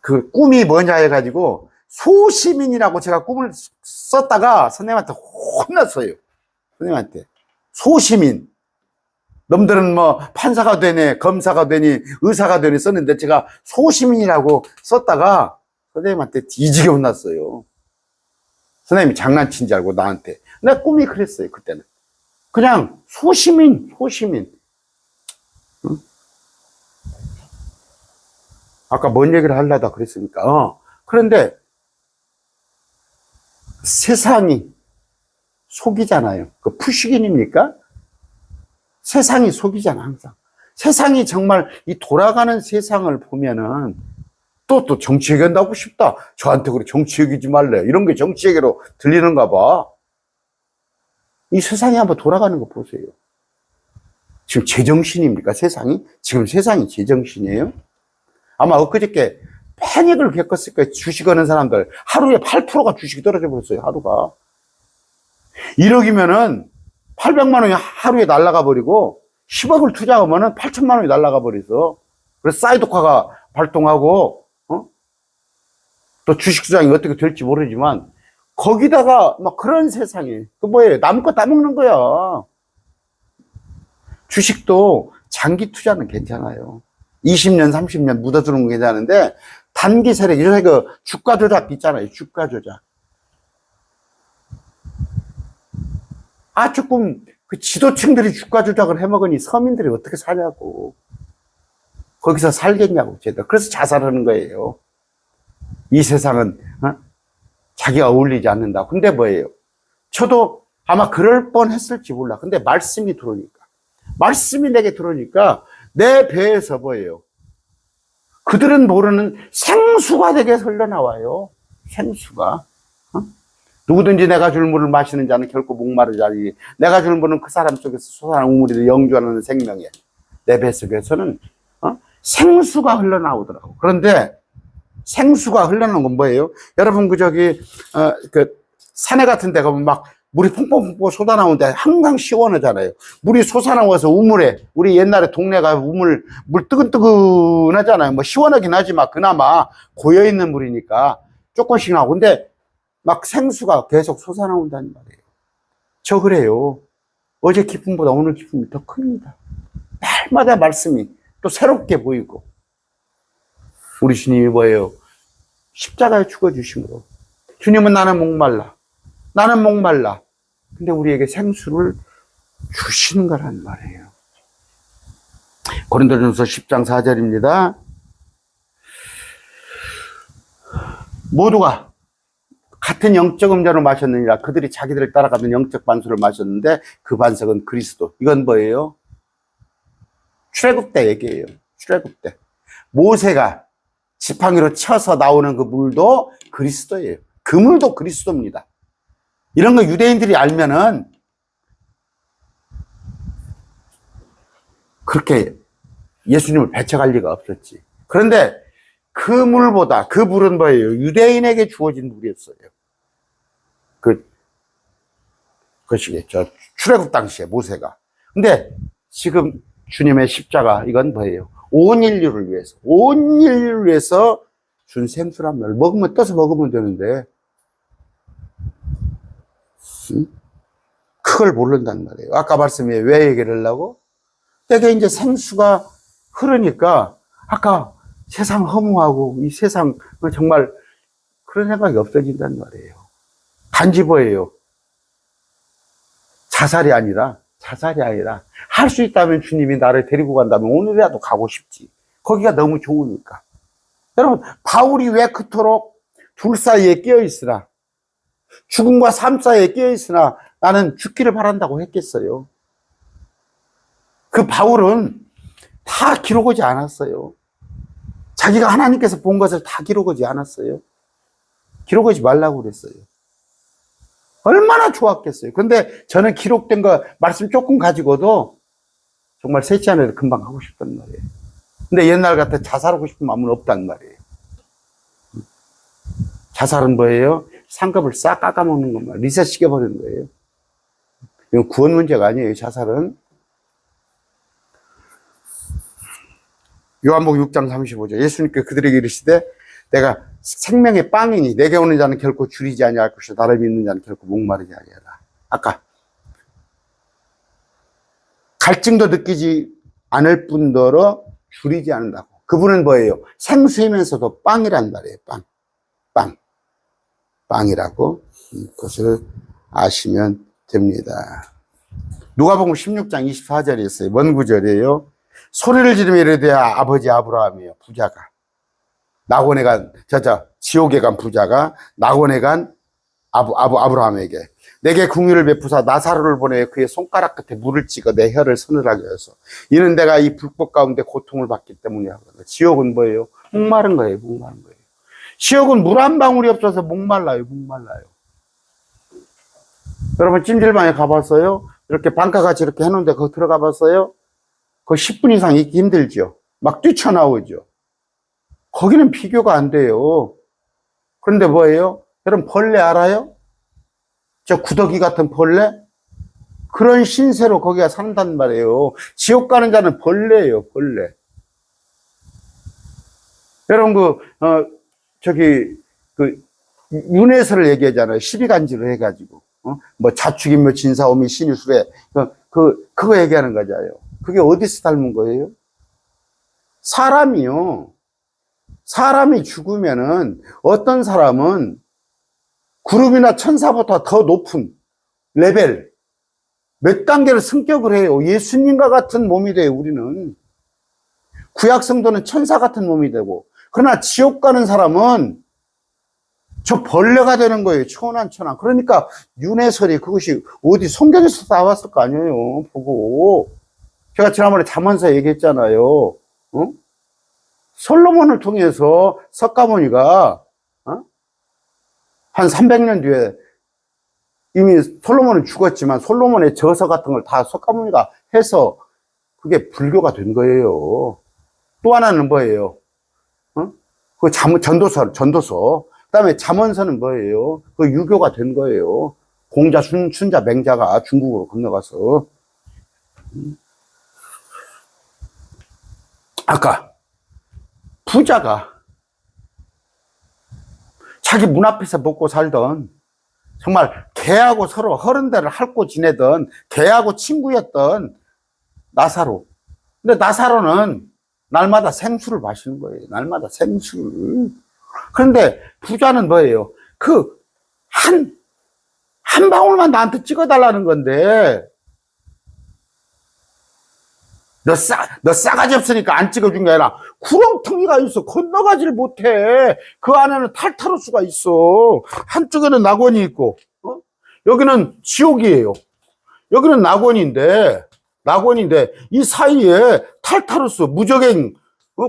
그 꿈이 뭐냐 해가지고 소시민이라고 제가 꿈을 썼다가 선생님한테 혼났어요. 선생님한테. 소시민. 놈들은 뭐 판사가 되니 검사가 되니 의사가 되니 썼는데 제가 소시민이라고 썼다가 선생님한테 뒤지게 혼났어요. 선생님이 장난친 줄 알고 나한테. 내 꿈이 그랬어요. 그때는 그냥 소시민. 응? 아까 뭔 얘기를 하려다 그랬으니까. 그런데 세상이 속이잖아요. 그 푸시긴입니까? 세상이 속이잖아, 항상. 세상이 정말 이 돌아가는 세상을 보면은 또 정치 얘기한다고 싶다. 저한테 그래, 정치 얘기지 말래. 이런 게 정치 얘기로 들리는가 봐. 이 세상이 한번 돌아가는 거 보세요. 지금 제정신입니까, 세상이? 지금 세상이 제정신이에요? 아마 엊그저께 패닉을 겪었을 거예요. 주식 하는 사람들. 하루에 8%가 주식이 떨어져 버렸어요, 하루가. 1억이면은 800만 원이 하루에 날아가 버리고 10억을 투자하면은 8천만 원이 날아가 버려서. 그래서 사이드카가 발동하고, 또 주식 시장이 어떻게 될지 모르지만 거기다가 막 그런 세상에 그 뭐예요? 남의 거 다 먹는 거야. 주식도 장기 투자는 괜찮아요. 20년, 30년 묻어두는 건 괜찮은데 단기 세력, 요새 그 주가 조작 있잖아요. 주가 조작. 조금 그 지도층들이 주가 조작을 해먹으니 서민들이 어떻게 사냐고. 거기서 살겠냐고, 제대로. 그래서 자살하는 거예요. 이 세상은 자기가 어울리지 않는다. 근데 뭐예요? 저도 아마 그럴 뻔했을지 몰라. 근데 말씀이 내게 들어오니까 내 배에서 뭐예요? 그들은 모르는 생수가 되게 흘러나와요. 생수가. 누구든지 내가 줄 물을 마시는 자는 결코 목마르지 않으니 내가 줄 물은 그 사람 속에서 솟아나는 우물이 영주하는 생명이에요. 내 뱃속에서는 생수가 흘러나오더라고. 그런데 생수가 흘러나오는 건 뭐예요? 여러분 그 산에 같은 데 가면 막 물이 퐁퐁퐁 쏟아나오는데 항상 시원하잖아요. 물이 솟아나와서 우물에, 우리 옛날에 동네가 물 뜨끈뜨끈하잖아요. 뭐 시원하긴 하지만 그나마 고여있는 물이니까 조금씩 나오고. 근데 막 생수가 계속 솟아나온다는 말이에요. 저 그래요. 어제 기쁨보다 오늘 기쁨이 더 큽니다. 날마다 말씀이 또 새롭게 보이고. 우리 주님이 뭐예요? 십자가에 죽어주심으로. 주님은 나는 목말라. 근데 우리에게 생수를 주시는 거란 말이에요. 고린도전서 10장 4절입니다. 모두가 같은 영적 음료를 마셨느니라. 그들이 자기들을 따라가던 영적 반수를 마셨는데 그 반석은 그리스도. 이건 뭐예요? 출애굽 때 얘기예요. 출애굽 때 모세가 지팡이로 쳐서 나오는 그 물도 그리스도예요. 그 물도 그리스도입니다. 이런 거 유대인들이 알면은 그렇게 예수님을 배척할 리가 없었지. 그런데 그 물보다, 그 물은 뭐예요? 유대인에게 주어진 물이었어요. 그것이겠죠. 출애굽 당시에 모세가. 근데 지금 주님의 십자가, 이건 뭐예요? 온 인류를 위해서 준 생수란 말. 먹으면 떠서 먹으면 되는데 그걸 모른단 말이에요. 아까 말씀에 왜 얘기를 하려고? 내게 이제 생수가 흐르니까 아까 세상 허무하고 이 세상 정말 그런 생각이 없어진단 말이에요. 단지 뭐예요? 자살이 아니라 할 수 있다면 주님이 나를 데리고 간다면 오늘이라도 가고 싶지. 거기가 너무 좋으니까. 여러분, 바울이 왜 그토록 둘 사이에 끼어 있으나, 죽음과 삶 사이에 끼어 있으나 나는 죽기를 바란다고 했겠어요. 그 바울은 다 기록하지 않았어요. 자기가 하나님께서 본 것을 다 기록하지 않았어요. 기록하지 말라고 그랬어요. 얼마나 좋았겠어요. 근데 저는 기록된 거 말씀 조금 가지고도 정말 셋째 안에도 금방 하고 싶단 말이에요. 근데 옛날 같아 자살하고 싶은 마음은 없단 말이에요. 자살은 뭐예요? 상급을 싹 깎아먹는 것만 리셋 시켜버리는 거예요. 이건 구원 문제가 아니에요. 자살은. 요한복음 6장 35절 예수님께 그들에게 이르시되 내가 생명의 빵이니 내게 오는 자는 결코 줄이지 아니할 것이요 나를 믿는 자는 결코 목마르지 아니하라. 아까 갈증도 느끼지 않을 뿐더러 줄이지 않는다고. 그분은 뭐예요? 생수이면서도 빵이란 말이에요. 빵이라고. 그것을 아시면 됩니다. 누가복음 16장 24절에 있어요. 먼 구절이에요. 소리를 지르며 이르되 아버지 아브라함이여 부자가 낙원에 간 지옥에 간 부자가 낙원에 간 아브라함에게 내게 긍휼을 베푸사 나사로를 보내 그의 손가락 끝에 물을 찍어 내 혀를 서늘하게 해서 이는 내가 이 불법 가운데 고통을 받기 때문이야. 지옥은 뭐예요? 목마른 거예요. 목마른 거예요. 지옥은 물 한 방울이 없어서 목말라요. 여러분 찜질방에 가봤어요? 이렇게 방가같이 이렇게 해놓은데 거기 들어가 봤어요? 거기 10분 이상 있기 힘들죠. 막 뛰쳐나오죠. 거기는 비교가 안 돼요. 그런데 뭐예요? 여러분 벌레 알아요? 저 구더기 같은 벌레? 그런 신세로 거기가 산단 말이에요. 지옥 가는 자는 벌레예요. 벌레. 여러분 윤회설을 얘기하잖아요. 12간지를 해가지고 뭐 자축인묘 진사오미 신유술에 그거 얘기하는 거잖아요. 그게 어디서 닮은 거예요? 사람이요. 사람이 죽으면은 어떤 사람은 구름이나 천사보다 더 높은 레벨 몇 단계를 승격을 해요. 예수님과 같은 몸이 돼요. 우리는 구약 성도는 천사 같은 몸이 되고, 그러나 지옥 가는 사람은 저 벌레가 되는 거예요. 천한. 그러니까 윤회설이 그것이 어디 성경에서 나왔을 거 아니에요. 보고 제가 지난번에 잠언서 얘기했잖아요. 솔로몬을 통해서 석가모니가 한 300년 뒤에 이미 솔로몬은 죽었지만 솔로몬의 저서 같은 걸 다 석가모니가 해서 그게 불교가 된 거예요. 또 하나는 뭐예요? 그 전도서. 그 다음에 잠언서는 뭐예요? 그 유교가 된 거예요. 공자, 순자, 맹자가 중국으로 건너가서. 아까 부자가 자기 문 앞에서 먹고 살던 정말 개하고 서로 허른대를 핥고 지내던 개하고 친구였던 나사로. 근데 나사로는 날마다 생수를 마시는 거예요. 날마다 생수를. 그런데 부자는 뭐예요? 한 방울만 나한테 찍어달라는 건데, 너 싸가지 없으니까 안 찍어준 게 아니라 구렁텅이가 있어. 건너가지를 못해. 그 안에는 탈타로스가 있어. 한쪽에는 낙원이 있고, 여기는 지옥이에요. 여기는 낙원인데 이 사이에 탈타로스 무적행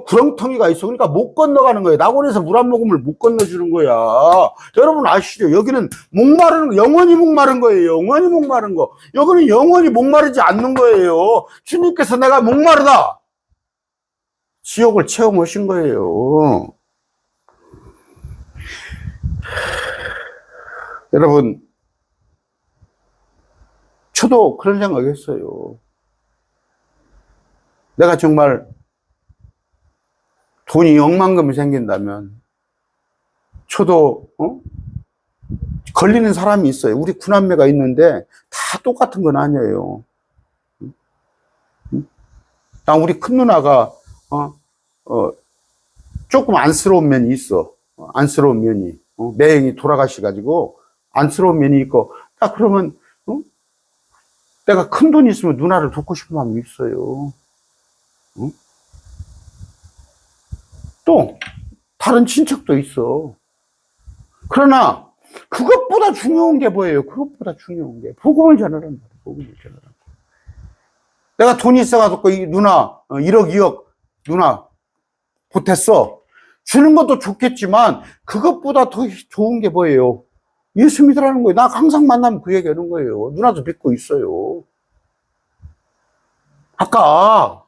구렁텅이가 있어. 그러니까 못 건너가는 거예요. 낙원에서 물 한 모금을 못 건너주는 거야. 여러분 아시죠? 여기는 목마른, 영원히 목마른 거예요. 영원히 목마른 거. 여기는 영원히 목마르지 않는 거예요. 주님께서 내가 목마르다. 지옥을 체험하신 거예요. 여러분, 저도 그런 생각했어요. 내가 정말 돈이 억만금이 생긴다면 저도 걸리는 사람이 있어요. 우리 구남매가 있는데 다 똑같은 건 아니에요. 우리 큰 누나가 조금 안쓰러운 면이 있어. 안쓰러운 면이 매형이 돌아가셔가지고 안쓰러운 면이 있고, 딱 그러면 내가 큰 돈이 있으면 누나를 돕고 싶은 마음이 있어요. 또 다른 친척도 있어. 그러나 그것보다 중요한 게 뭐예요? 그것보다 중요한 게 복음을 전하는 거예요. 복음을 전하는 거. 내가 돈이 있어가지고 누나 1억 2억 누나 보탰어. 주는 것도 좋겠지만 그것보다 더 좋은 게 뭐예요? 예수 믿으라는 거예요. 나 항상 만나면 그 얘기 하는 거예요. 누나도 믿고 있어요. 아까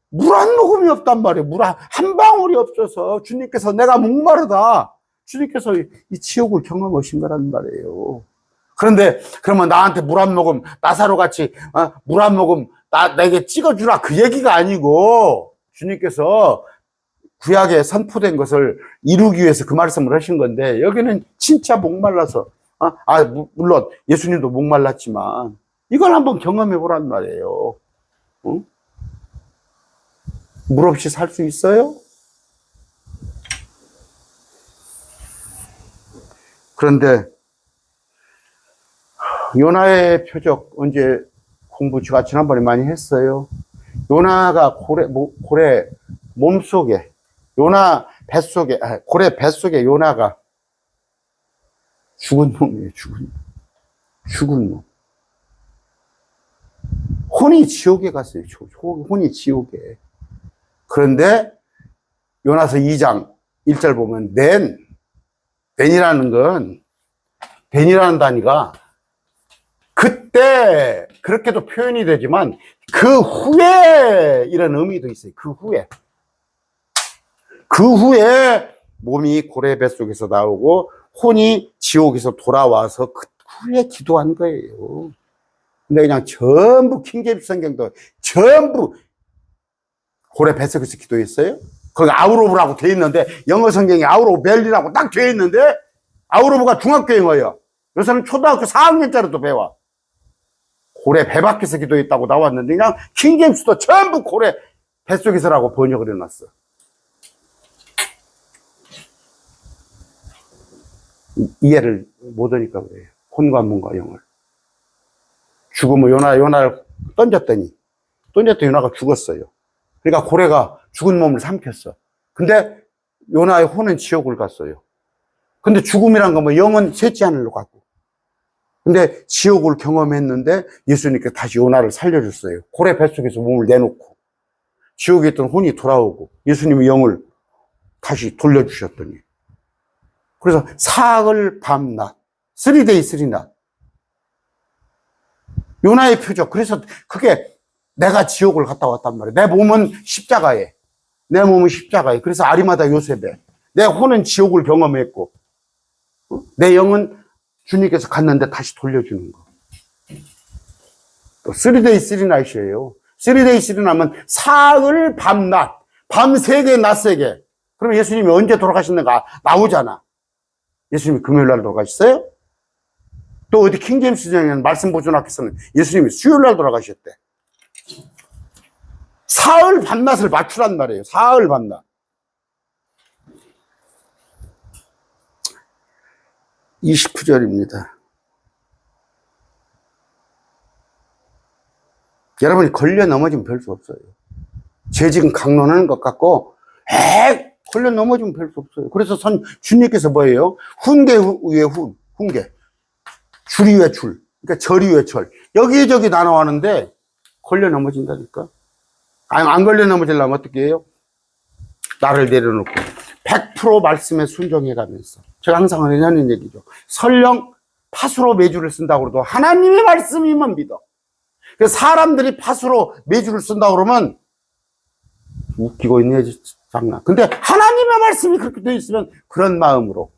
물 한 모금이 없단 말이에요. 물 한 방울이 없어서 주님께서 내가 목마르다. 주님께서 이 지옥을 경험하신 거란 말이에요. 그런데 그러면 나한테 물 한 모금 나사로 같이 물 한 모금 내게 찍어주라 그 얘기가 아니고 주님께서 구약에 선포된 것을 이루기 위해서 그 말씀을 하신 건데 여기는 진짜 목말라서 물론 예수님도 목말랐지만 이걸 한번 경험해 보란 말이에요. 응? 물 없이 살 수 있어요? 그런데 요나의 표적 언제 공부 제가 지난번에 많이 했어요. 요나가 고래 몸속에 요나 뱃속에 고래 뱃속에 요나가 죽은 놈이에요. 죽은 놈. 혼이 지옥에 갔어요. 혼이 지옥에. 그런데 요나서 2장 1절 보면 낸이라는 단위가 그때 그렇게도 표현이 되지만 그 후에 이런 의미도 있어요. 그 후에 몸이 고래 뱃속에서 나오고 혼이 지옥에서 돌아와서 그 후에 기도한 거예요. 근데 그냥 전부 킹제임스 성경도 전부 고래 뱃속에서 기도했어요. 거기 아우로브라고 돼 있는데 영어 성경에 아우로브 벨리라고 딱 돼 있는데 아우로브가 중학교 영어예요. 요새는 초등학교 4학년짜리도 배워. 고래 배 밖에서 기도했다고 나왔는데 그냥 킹제임스도 전부 고래 뱃속에서라고 번역을 해놨어. 이해를 못하니까 그래요. 혼과 문과 영을. 죽으면 요나를 던졌더니 요나가 죽었어요. 그러니까 고래가 죽은 몸을 삼켰어. 근데 요나의 혼은 지옥을 갔어요. 근데 죽음이란 건 뭐 영은 셋째 하늘로 갔고. 근데 지옥을 경험했는데 예수님께 다시 요나를 살려줬어요. 고래 뱃속에서 몸을 내놓고. 지옥에 있던 혼이 돌아오고 예수님의 영을 다시 돌려주셨더니. 그래서 사흘 밤낮, 3day 3night. 요나의 표적. 그래서 그게 내가 지옥을 갔다 왔단 말이에요. 내 몸은 십자가에. 그래서 아리마다 요셉에. 내 혼은 지옥을 경험했고, 내 영은 주님께서 갔는데 다시 돌려주는 거. 또 3day 3night이에요. 3day 3night면 사흘 밤낮, 밤 3개, 낮 3개. 그럼 예수님이 언제 돌아가셨는가 나오잖아. 예수님이 금요일 날 돌아가셨어요? 또 어디 킹제임스 성경에는 말씀 보존학에서는 예수님이 수요일 날 돌아가셨대. 사흘 밤낮을 맞추란 말이에요. 사흘 밤낮. 29절입니다. 여러분이 걸려 넘어지면 별 수 없어요. 제 지금 강론하는 것 같고 걸려 넘어지면 별 수 없어요. 그래서 주님께서 뭐예요? 훈계 위에 훈계, 줄 위에 줄, 그러니까 절 위에 절, 여기저기 나눠하는데 걸려 넘어진다니까. 안 걸려 넘어지려면 어떻게 해요? 나를 내려놓고 100% 말씀에 순종해가면서, 제가 항상 하는 얘기죠. 설령 팥으로 메주를 쓴다고 해도 하나님의 말씀이면 믿어. 그래서 사람들이 팥으로 메주를 쓴다고 그러면 웃기고 있네 장난. 근데 하나님의 말씀이 그렇게 되어 있으면 그런 마음으로.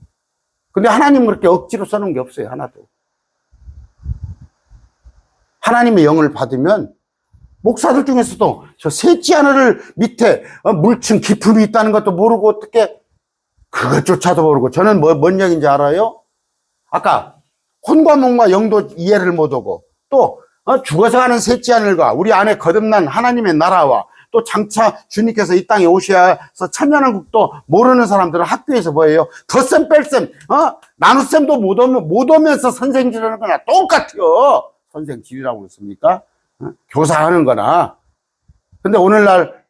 근데 하나님은 그렇게 억지로 써놓은 게 없어요. 하나도. 하나님의 영을 받으면 목사들 중에서도 저 셋째 하늘을 밑에 물층 깊음이 있다는 것도 모르고 어떻게 그것조차도 모르고. 저는 뭔 얘기인지 알아요? 아까 혼과 몸과 영도 이해를 못하고 또 죽어서 가는 셋째 하늘과 우리 안에 거듭난 하나님의 나라와 또 장차 주님께서 이 땅에 오셔서 천년왕국도 모르는 사람들은 학교에서 뭐예요? 덧셈 뺄셈 나눗셈도 못 오면서 선생질하는 거나 똑같아요. 선생질이라고 그랬습니까? 교사하는 거나. 근데 오늘날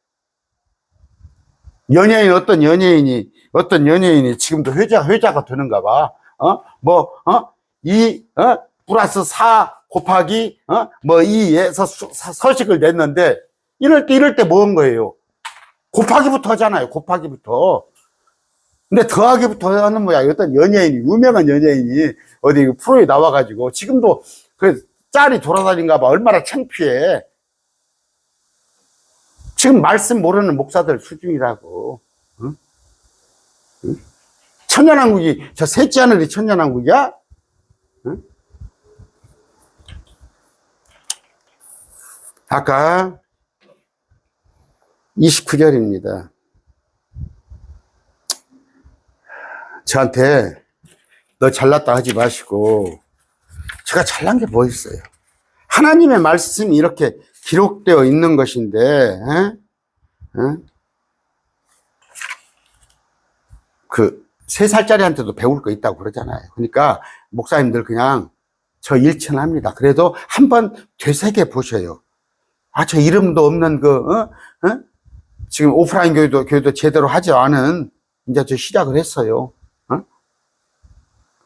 어떤 연예인이 지금도 회자가 되는가 봐. 플러스 4 곱하기, 뭐 2에서 서식을 냈는데, 이럴 때 뭐 한 거예요? 곱하기부터 하잖아요, 곱하기부터. 근데 더하기부터 하는 모양. 어떤 연예인이, 유명한 연예인이 어디 프로에 나와가지고, 지금도 그 짤이 돌아다닌가 봐. 얼마나 창피해. 지금 말씀 모르는 목사들 수준이라고. 응? 응? 천년왕국이, 저 셋째 하늘이 천년왕국이야? 응? 아까 29절입니다. 저한테 너 잘났다 하지 마시고, 제가 잘난 게 뭐 있어요? 하나님의 말씀이 이렇게 기록되어 있는 것인데, 그 3살짜리한테도 배울 거 있다고 그러잖아요. 그러니까 목사님들 그냥 저 일천합니다. 그래도 한번 되새겨 보셔요. 아, 저 이름도 없는 지금 오프라인 교회도 제대로 하지 않은, 이제 저 시작을 했어요.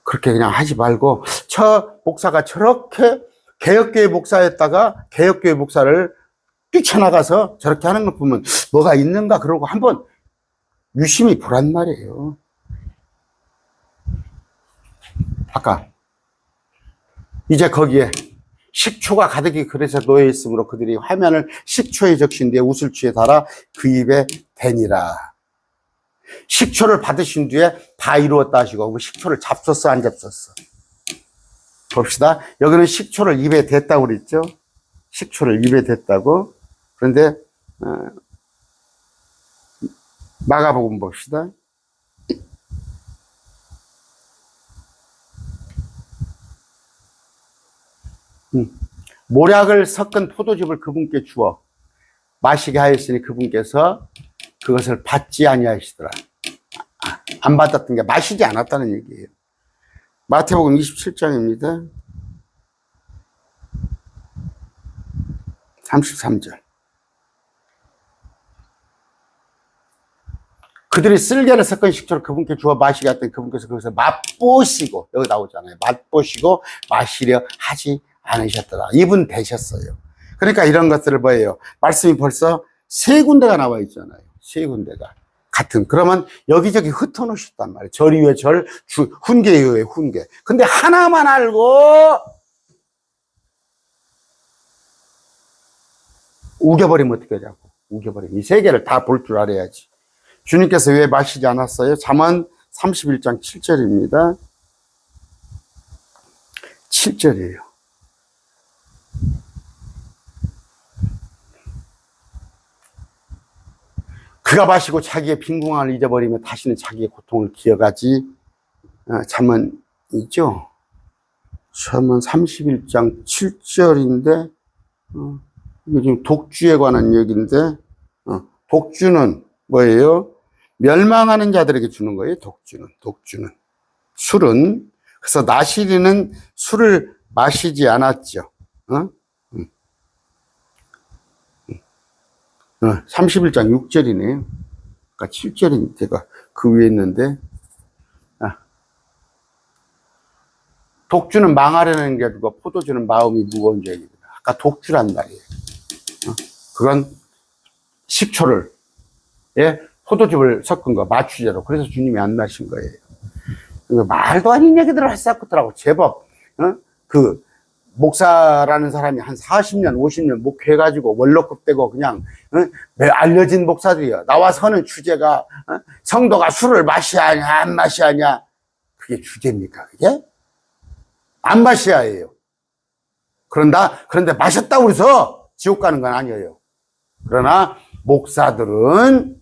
그렇게 그냥 하지 말고, 저 목사가 저렇게 개혁교회 목사였다가 개혁교회 목사를 뛰쳐나가서 저렇게 하는 거 보면 뭐가 있는가 그러고 한번 유심히 보란 말이에요. 아까 이제 거기에 식초가 가득히 그릇에 놓여 있으므로 그들이 화면을 식초에 적신 뒤에 우슬추에 달아 그 입에 대니라. 식초를 받으신 뒤에 다 이루었다 하시고, 식초를 잡섰어 안 잡섰어? 봅시다. 여기는 식초를 입에 댔다고 그랬죠. 식초를 입에 댔다고. 그런데 마가복음 봅시다. 모략을 섞은 포도즙을 그분께 주어 마시게 하였으니 그분께서 그것을 받지 아니하시더라. 안 받았던 게 마시지 않았다는 얘기예요. 마태복음 27장입니다. 33절. 그들이 쓸개를 섞은 식초를 그분께 주어 마시게 했더니 그분께서 거기서 맛보시고, 여기 나오잖아요. 맛보시고 마시려 하지 않으셨더라. 이분 되셨어요. 그러니까 이런 것들을 뭐예요? 말씀이 벌써 3군데가 나와 있잖아요. 3군데가. 같은. 그러면 여기저기 흩어놓으셨단 말이에요. 절 위에 절, 훈계 위에 훈계. 근데 하나만 알고 우겨버리면 어떻게 하냐고. 우겨버리면. 이 3개를 다 볼 줄 알아야지. 주님께서 왜 마시지 않았어요? 잠언 31장 7절입니다. 7절이에요. 그가 마시고 자기의 빈궁함을 잊어버리며 다시는 자기의 고통을 기억하지. 잠언 있죠? 잠언 31장 7절인데 이게 지금 독주에 관한 얘기인데, 독주는 뭐예요? 멸망하는 자들에게 주는 거예요. 독주는 술은. 그래서 나시리는 술을 마시지 않았죠. 31장 6절이네요. 그러니까 7절이 제가 그 위에 있는데, 독주는 망하려는 게 아니고 포도주는 마음이 무거운 자입니다. 아까 독주란 말이에요. 그건 식초를, 포도즙을 섞은 거, 마취제로. 그래서 주님이 안 나신 거예요. 말도 아닌 얘기들을 하셨더라고. 제법, 그, 목사라는 사람이 한 40년, 50년 목회해가지고 원로급 되고 그냥, 알려진 목사들이요. 나와서는 주제가, 성도가 술을 마셔야 하냐, 안 마셔야 하냐. 그게 주제입니까, 그게? 안 마셔야 해요. 그런데 마셨다고 해서 지옥 가는 건 아니에요. 그러나, 목사들은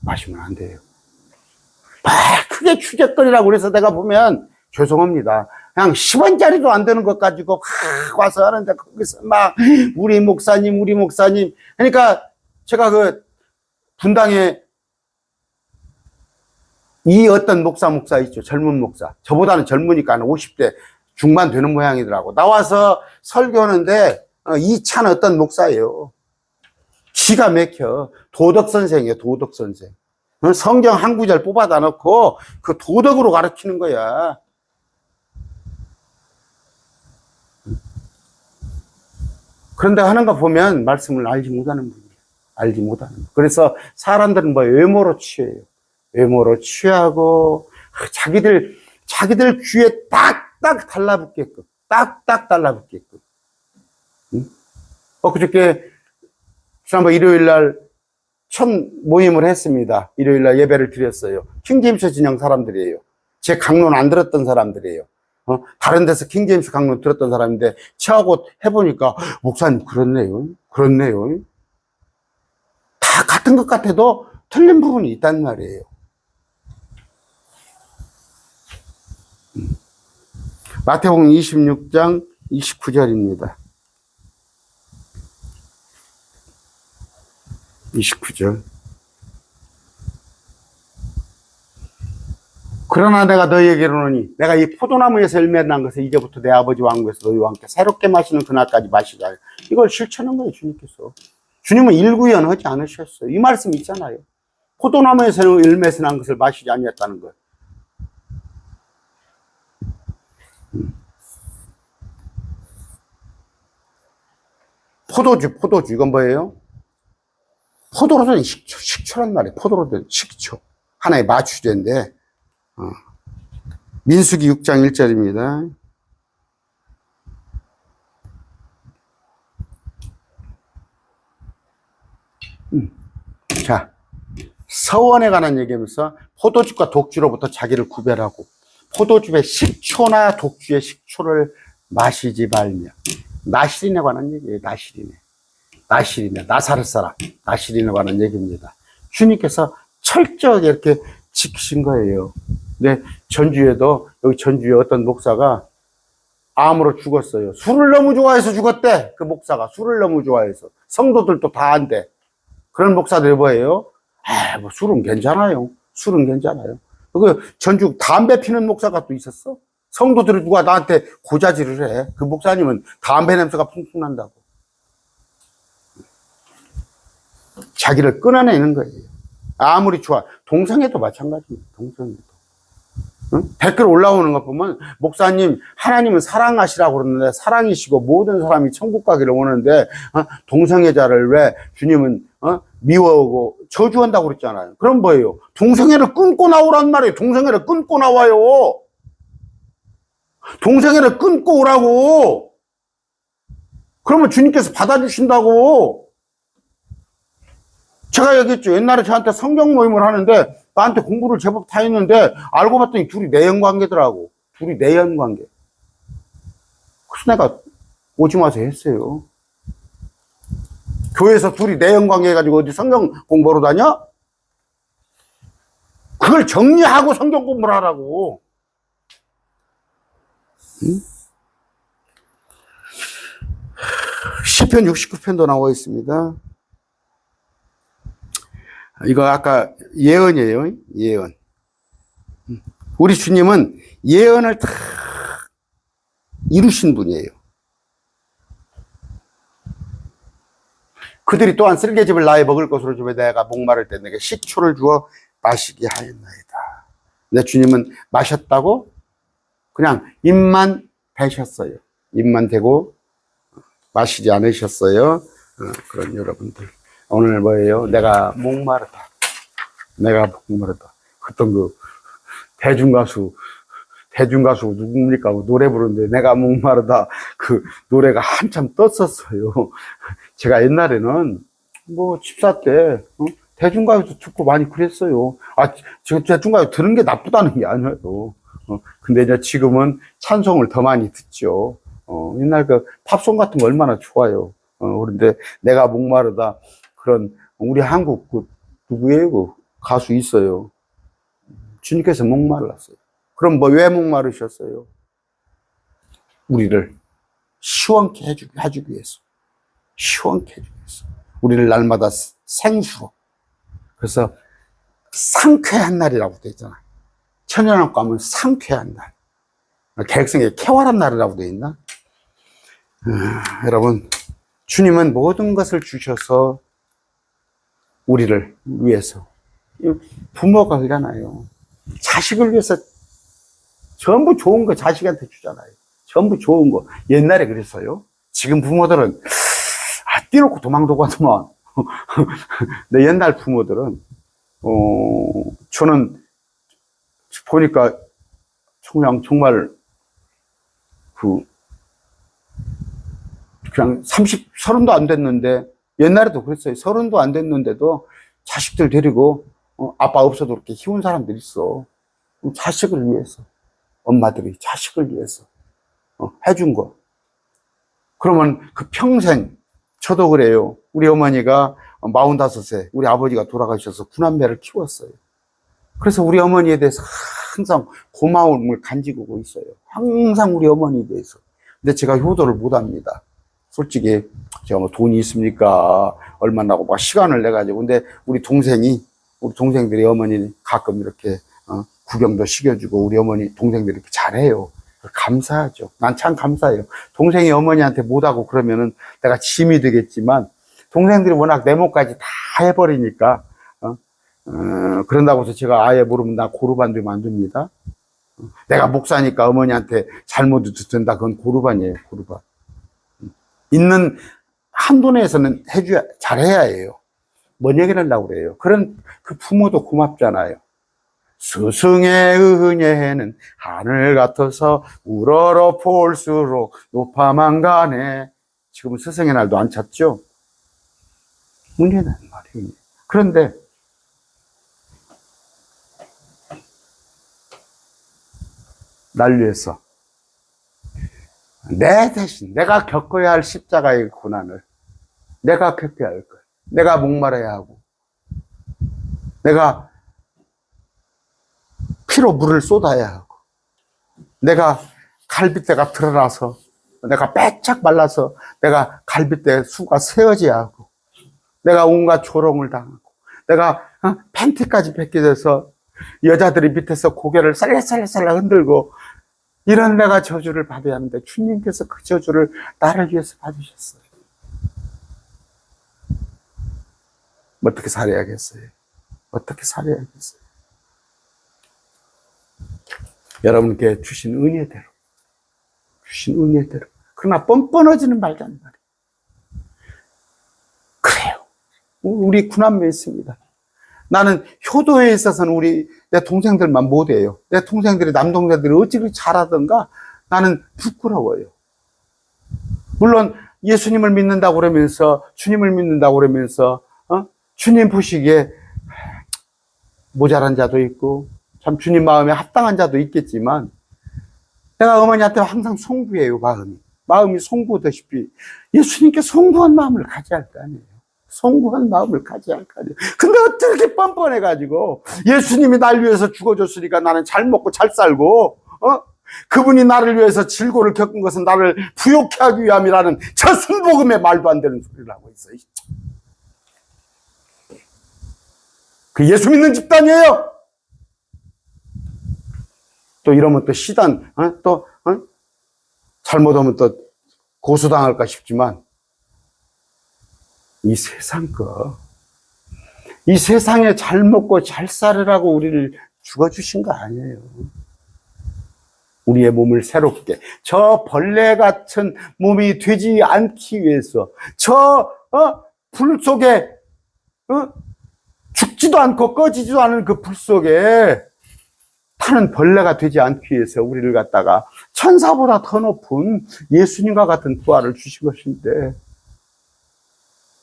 마시면 안 돼요. 크게 추적거리라고 그래서 내가 보면 죄송합니다. 그냥 10원짜리도 안 되는 것 가지고 막 와서 하는데 거기서 막 우리 목사님. 그러니까 제가 그 분당에 이 어떤 목사 있죠. 젊은 목사. 저보다는 젊으니까 한 50대 중반 되는 모양이더라고. 나와서 설교하는데 이 찬 어떤 목사예요. 기가 막혀. 도덕선생이에요. 도덕선생. 성경 한 구절 뽑아다 놓고 그 도덕으로 가르치는 거야. 그런데 하는 거 보면 말씀을 알지 못하는 분이에요. 알지 못하는 분. 그래서 사람들은 뭐 외모로 취해요. 외모로 취하고 자기들 귀에 딱딱 달라붙게끔 딱딱 달라붙게끔. 응? 그저께 지난번 일요일날 첫 모임을 했습니다. 일요일날 예배를 드렸어요. 킹제임스 진영 사람들이에요. 제 강론 안 들었던 사람들이에요. 다른 데서 킹제임스 강론 들었던 사람인데 저하고 해보니까 목사님 그렇네요. 다 같은 것 같아도 틀린 부분이 있단 말이에요. 마태복음 26장 29절입니다. 29절. 그러나 내가 너희에게 이르노니 내가 이 포도나무에서 열매를 난 것을 이제부터 내 아버지 왕국에서 너희와 함께 새롭게 마시는 그날까지 마시자. 이걸 실천한 거예요, 주님께서. 주님은 일구연하지 않으셨어요. 이 말씀 있잖아요. 포도나무에서 열매에서 난 것을 마시지 아니했다는 거예요. 포도주 이건 뭐예요? 포도로 된 식초란 말이에요. 포도로 된 식초. 하나의 마취제인데, 민수기 6장 1절입니다. 자, 서원에 관한 얘기하면서 포도주과 독주로부터 자기를 구별하고 포도주의 식초나 독주의 식초를 마시지 말며. 나시린에 관한 얘기예요. 나시린에 나사렛 사람 나시린에 관한 얘기입니다. 주님께서 철저하게 이렇게 지키신 거예요. 근데 전주에도 여기 전주에 어떤 목사가 암으로 죽었어요. 술을 너무 좋아해서 죽었대. 그 목사가 술을 너무 좋아해서. 성도들도 다 한대. 그런 목사들이 뭐예요? 뭐 술은 괜찮아요. 그 전주 담배 피는 목사가 또 있었어. 성도들이 누가 나한테 고자질을 해. 그 목사님은 담배 냄새가 풍풍 난다고. 자기를 끊어내는 거예요. 아무리 좋아. 동성애도 마찬가지입니다. 동성애도. 응? 댓글 올라오는 거 보면 목사님 하나님은 사랑하시라고 그러는데 사랑이시고 모든 사람이 천국 가기를 원하는데 동성애자를 왜 주님은 미워하고 저주한다고 그랬잖아요. 그럼 뭐예요? 동성애를 끊고 나오란 말이에요. 동성애를 끊고 나와요. 동성애를 끊고 오라고. 그러면 주님께서 받아주신다고. 제가 얘기했죠. 옛날에 저한테 성경 모임을 하는데 나한테 공부를 제법 다 했는데 알고 봤더니 둘이 내연관계더라고. 둘이 내연관계. 그래서 내가 오지 마세요 했어요. 교회에서 둘이 내연관계 해가지고 어디 성경 공부하러 다녀? 그걸 정리하고 성경 공부를 하라고. 시편 69편도 나와 있습니다. 이거 아까 예언이에요. 예언. 우리 주님은 예언을 다 이루신 분이에요. 그들이 또한 쓸개즙을 나의 먹을 것으로 주며 내가 목마를 때 내게 식초를 주어 마시게 하였나이다. 내 주님은 마셨다고 그냥 입만 대셨어요. 입만 대고 마시지 않으셨어요. 그런 여러분들. 오늘 뭐예요? 내가 목마르다. 어떤 그 대중가수 누굽니까? 노래 부르는데 내가 목마르다. 그 노래가 한참 떴었어요. 제가 옛날에는 뭐 집사 때 대중가요도 듣고 많이 그랬어요. 제가 대중가요 듣는 게 나쁘다는 게 아니에요. 근데 이제 지금은 찬송을 더 많이 듣죠. 옛날 그 팝송 같은 거 얼마나 좋아요. 그런데 내가 목마르다. 그런 우리 한국 그 누구예요? 그 가수 있어요. 주님께서 목말랐어요. 그럼 뭐 왜 목마르셨어요? 우리를 시원케 해주기 위해서. 우리를 날마다 생수로. 그래서 상쾌한 날이라고 되어 있잖아요. 천연함 가면 상쾌한 날. 개혁성에 쾌활한 날이라고 되어 있나? 여러분, 주님은 모든 것을 주셔서 우리를 위해서. 부모가 그러잖아요. 자식을 위해서 전부 좋은 거 자식한테 주잖아요. 전부 좋은 거. 옛날에 그랬어요. 지금 부모들은 뛰놓고 도망도 가더만. 내 옛날 부모들은, 저는 보니까 그냥 정말 그냥 30도 안 됐는데, 옛날에도 그랬어요. 30도 안 됐는데도 자식들 데리고, 아빠 없어도 그렇게 키운 사람들 있어. 자식을 위해서. 엄마들이 자식을 위해서. 해준 거. 그러면 그 평생, 저도 그래요. 우리 어머니가 45세, 우리 아버지가 돌아가셔서 9남매를 키웠어요. 그래서 우리 어머니에 대해서 항상 고마움을 간직하고 있어요. 항상 우리 어머니에 대해서. 근데 제가 효도를 못 합니다. 솔직히, 제가 뭐 돈이 있습니까? 얼마나고 막 시간을 내가지고. 근데 우리 동생들이 어머니 가끔 이렇게, 구경도 시켜주고, 우리 어머니, 동생들이 이렇게 잘해요. 감사하죠. 난 참 감사해요. 동생이 어머니한테 못하고 그러면은 내가 짐이 되겠지만, 동생들이 워낙 내 몫까지 다 해버리니까, 그런다고 해서 제가 아예 모르면 나 고르반 되면 안 됩니다. 내가 목사니까 어머니한테 잘못해도 된다. 그건 고르반이에요, 고르반. 있는 한도 내에서는 잘해야 해요. 뭔 얘기를 하려고 그래요. 그 부모도 고맙잖아요. 스승의 은혜는 하늘 같아서 우러러 볼수록 높아만 가네. 지금 스승의 날도 안 찼죠? 문제는 말이에요. 그런데 날 위해서 내 대신 내가 겪어야 할 십자가의 고난을 내가 겪어야 할 거예요. 내가 목말아야 하고 내가 피로 물을 쏟아야 하고 내가 갈빗대가 드러나서 내가 빼짝 말라서 내가 갈빗대 수가 세어져야 하고 내가 온갖 조롱을 당하고 내가 팬티까지 벗겨져서 여자들이 밑에서 고개를 살살살살 흔들고 이런 내가 저주를 받아야 하는데 주님께서 그 저주를 나를 위해서 받으셨어요. 어떻게 살아야겠어요? 어떻게 살아야겠어요? 여러분께 주신 은혜대로 그러나 뻔뻔하지는 말자는 말이에요. 그래요. 우리 구남매 있습니다. 나는 효도에 있어서는 내 동생들만 못해요. 내 동생들이 남동생들이 어찌 그렇게 잘하던가 나는 부끄러워요. 물론 예수님을 믿는다고 그러면서 주님을 믿는다고 그러면서 주님 보시기에 모자란 자도 있고 참 주님 마음에 합당한 자도 있겠지만 내가 어머니한테 항상 송구해요. 마음이 송구하다시피 예수님께 송구한 마음을 가져야 할 거 아니에요. 송구한 마음을 가져야 할 거 아니에요. 근데 어떻게 뻔뻔해가지고 예수님이 날 위해서 죽어줬으니까 나는 잘 먹고 잘 살고 그분이 나를 위해서 질고를 겪은 것은 나를 부욕해 하기 위함이라는 저 승복음의 말도 안 되는 소리를 하고 있어요. 그 예수 믿는 집단이에요. 또 이러면 또 시단, 잘못하면 또 고소당할까 싶지만, 이 세상에 잘 먹고 잘 살으라고 우리를 죽어주신 거 아니에요. 우리의 몸을 새롭게, 저 벌레 같은 몸이 되지 않기 위해서, 불 속에, 죽지도 않고 꺼지지도 않은 그 불 속에 타는 벌레가 되지 않기 위해서 우리를 갖다가 천사보다 더 높은 예수님과 같은 부활을 주신 것인데,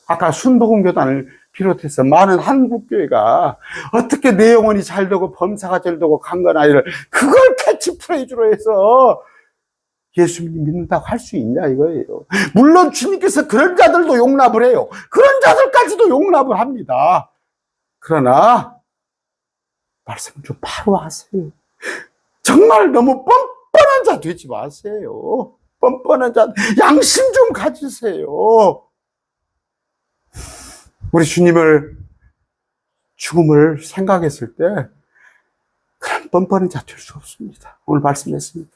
아까 순복음교단을 비롯해서 많은 한국교회가 어떻게 내 영혼이 잘 되고 범사가 잘 되고 강건하리를 그걸 캐치프레이즈로 해서 예수님 믿는다고 할 수 있냐 이거예요. 물론 주님께서 그런 자들도 용납을 해요. 그런 자들까지도 용납을 합니다. 그러나 말씀 좀 바로 하세요. 정말 너무 뻔뻔한 자 되지 마세요. 뻔뻔한 자, 양심 좀 가지세요. 우리 주님을 죽음을 생각했을 때 그런 뻔뻔한 자 될 수 없습니다. 오늘 말씀했습니다.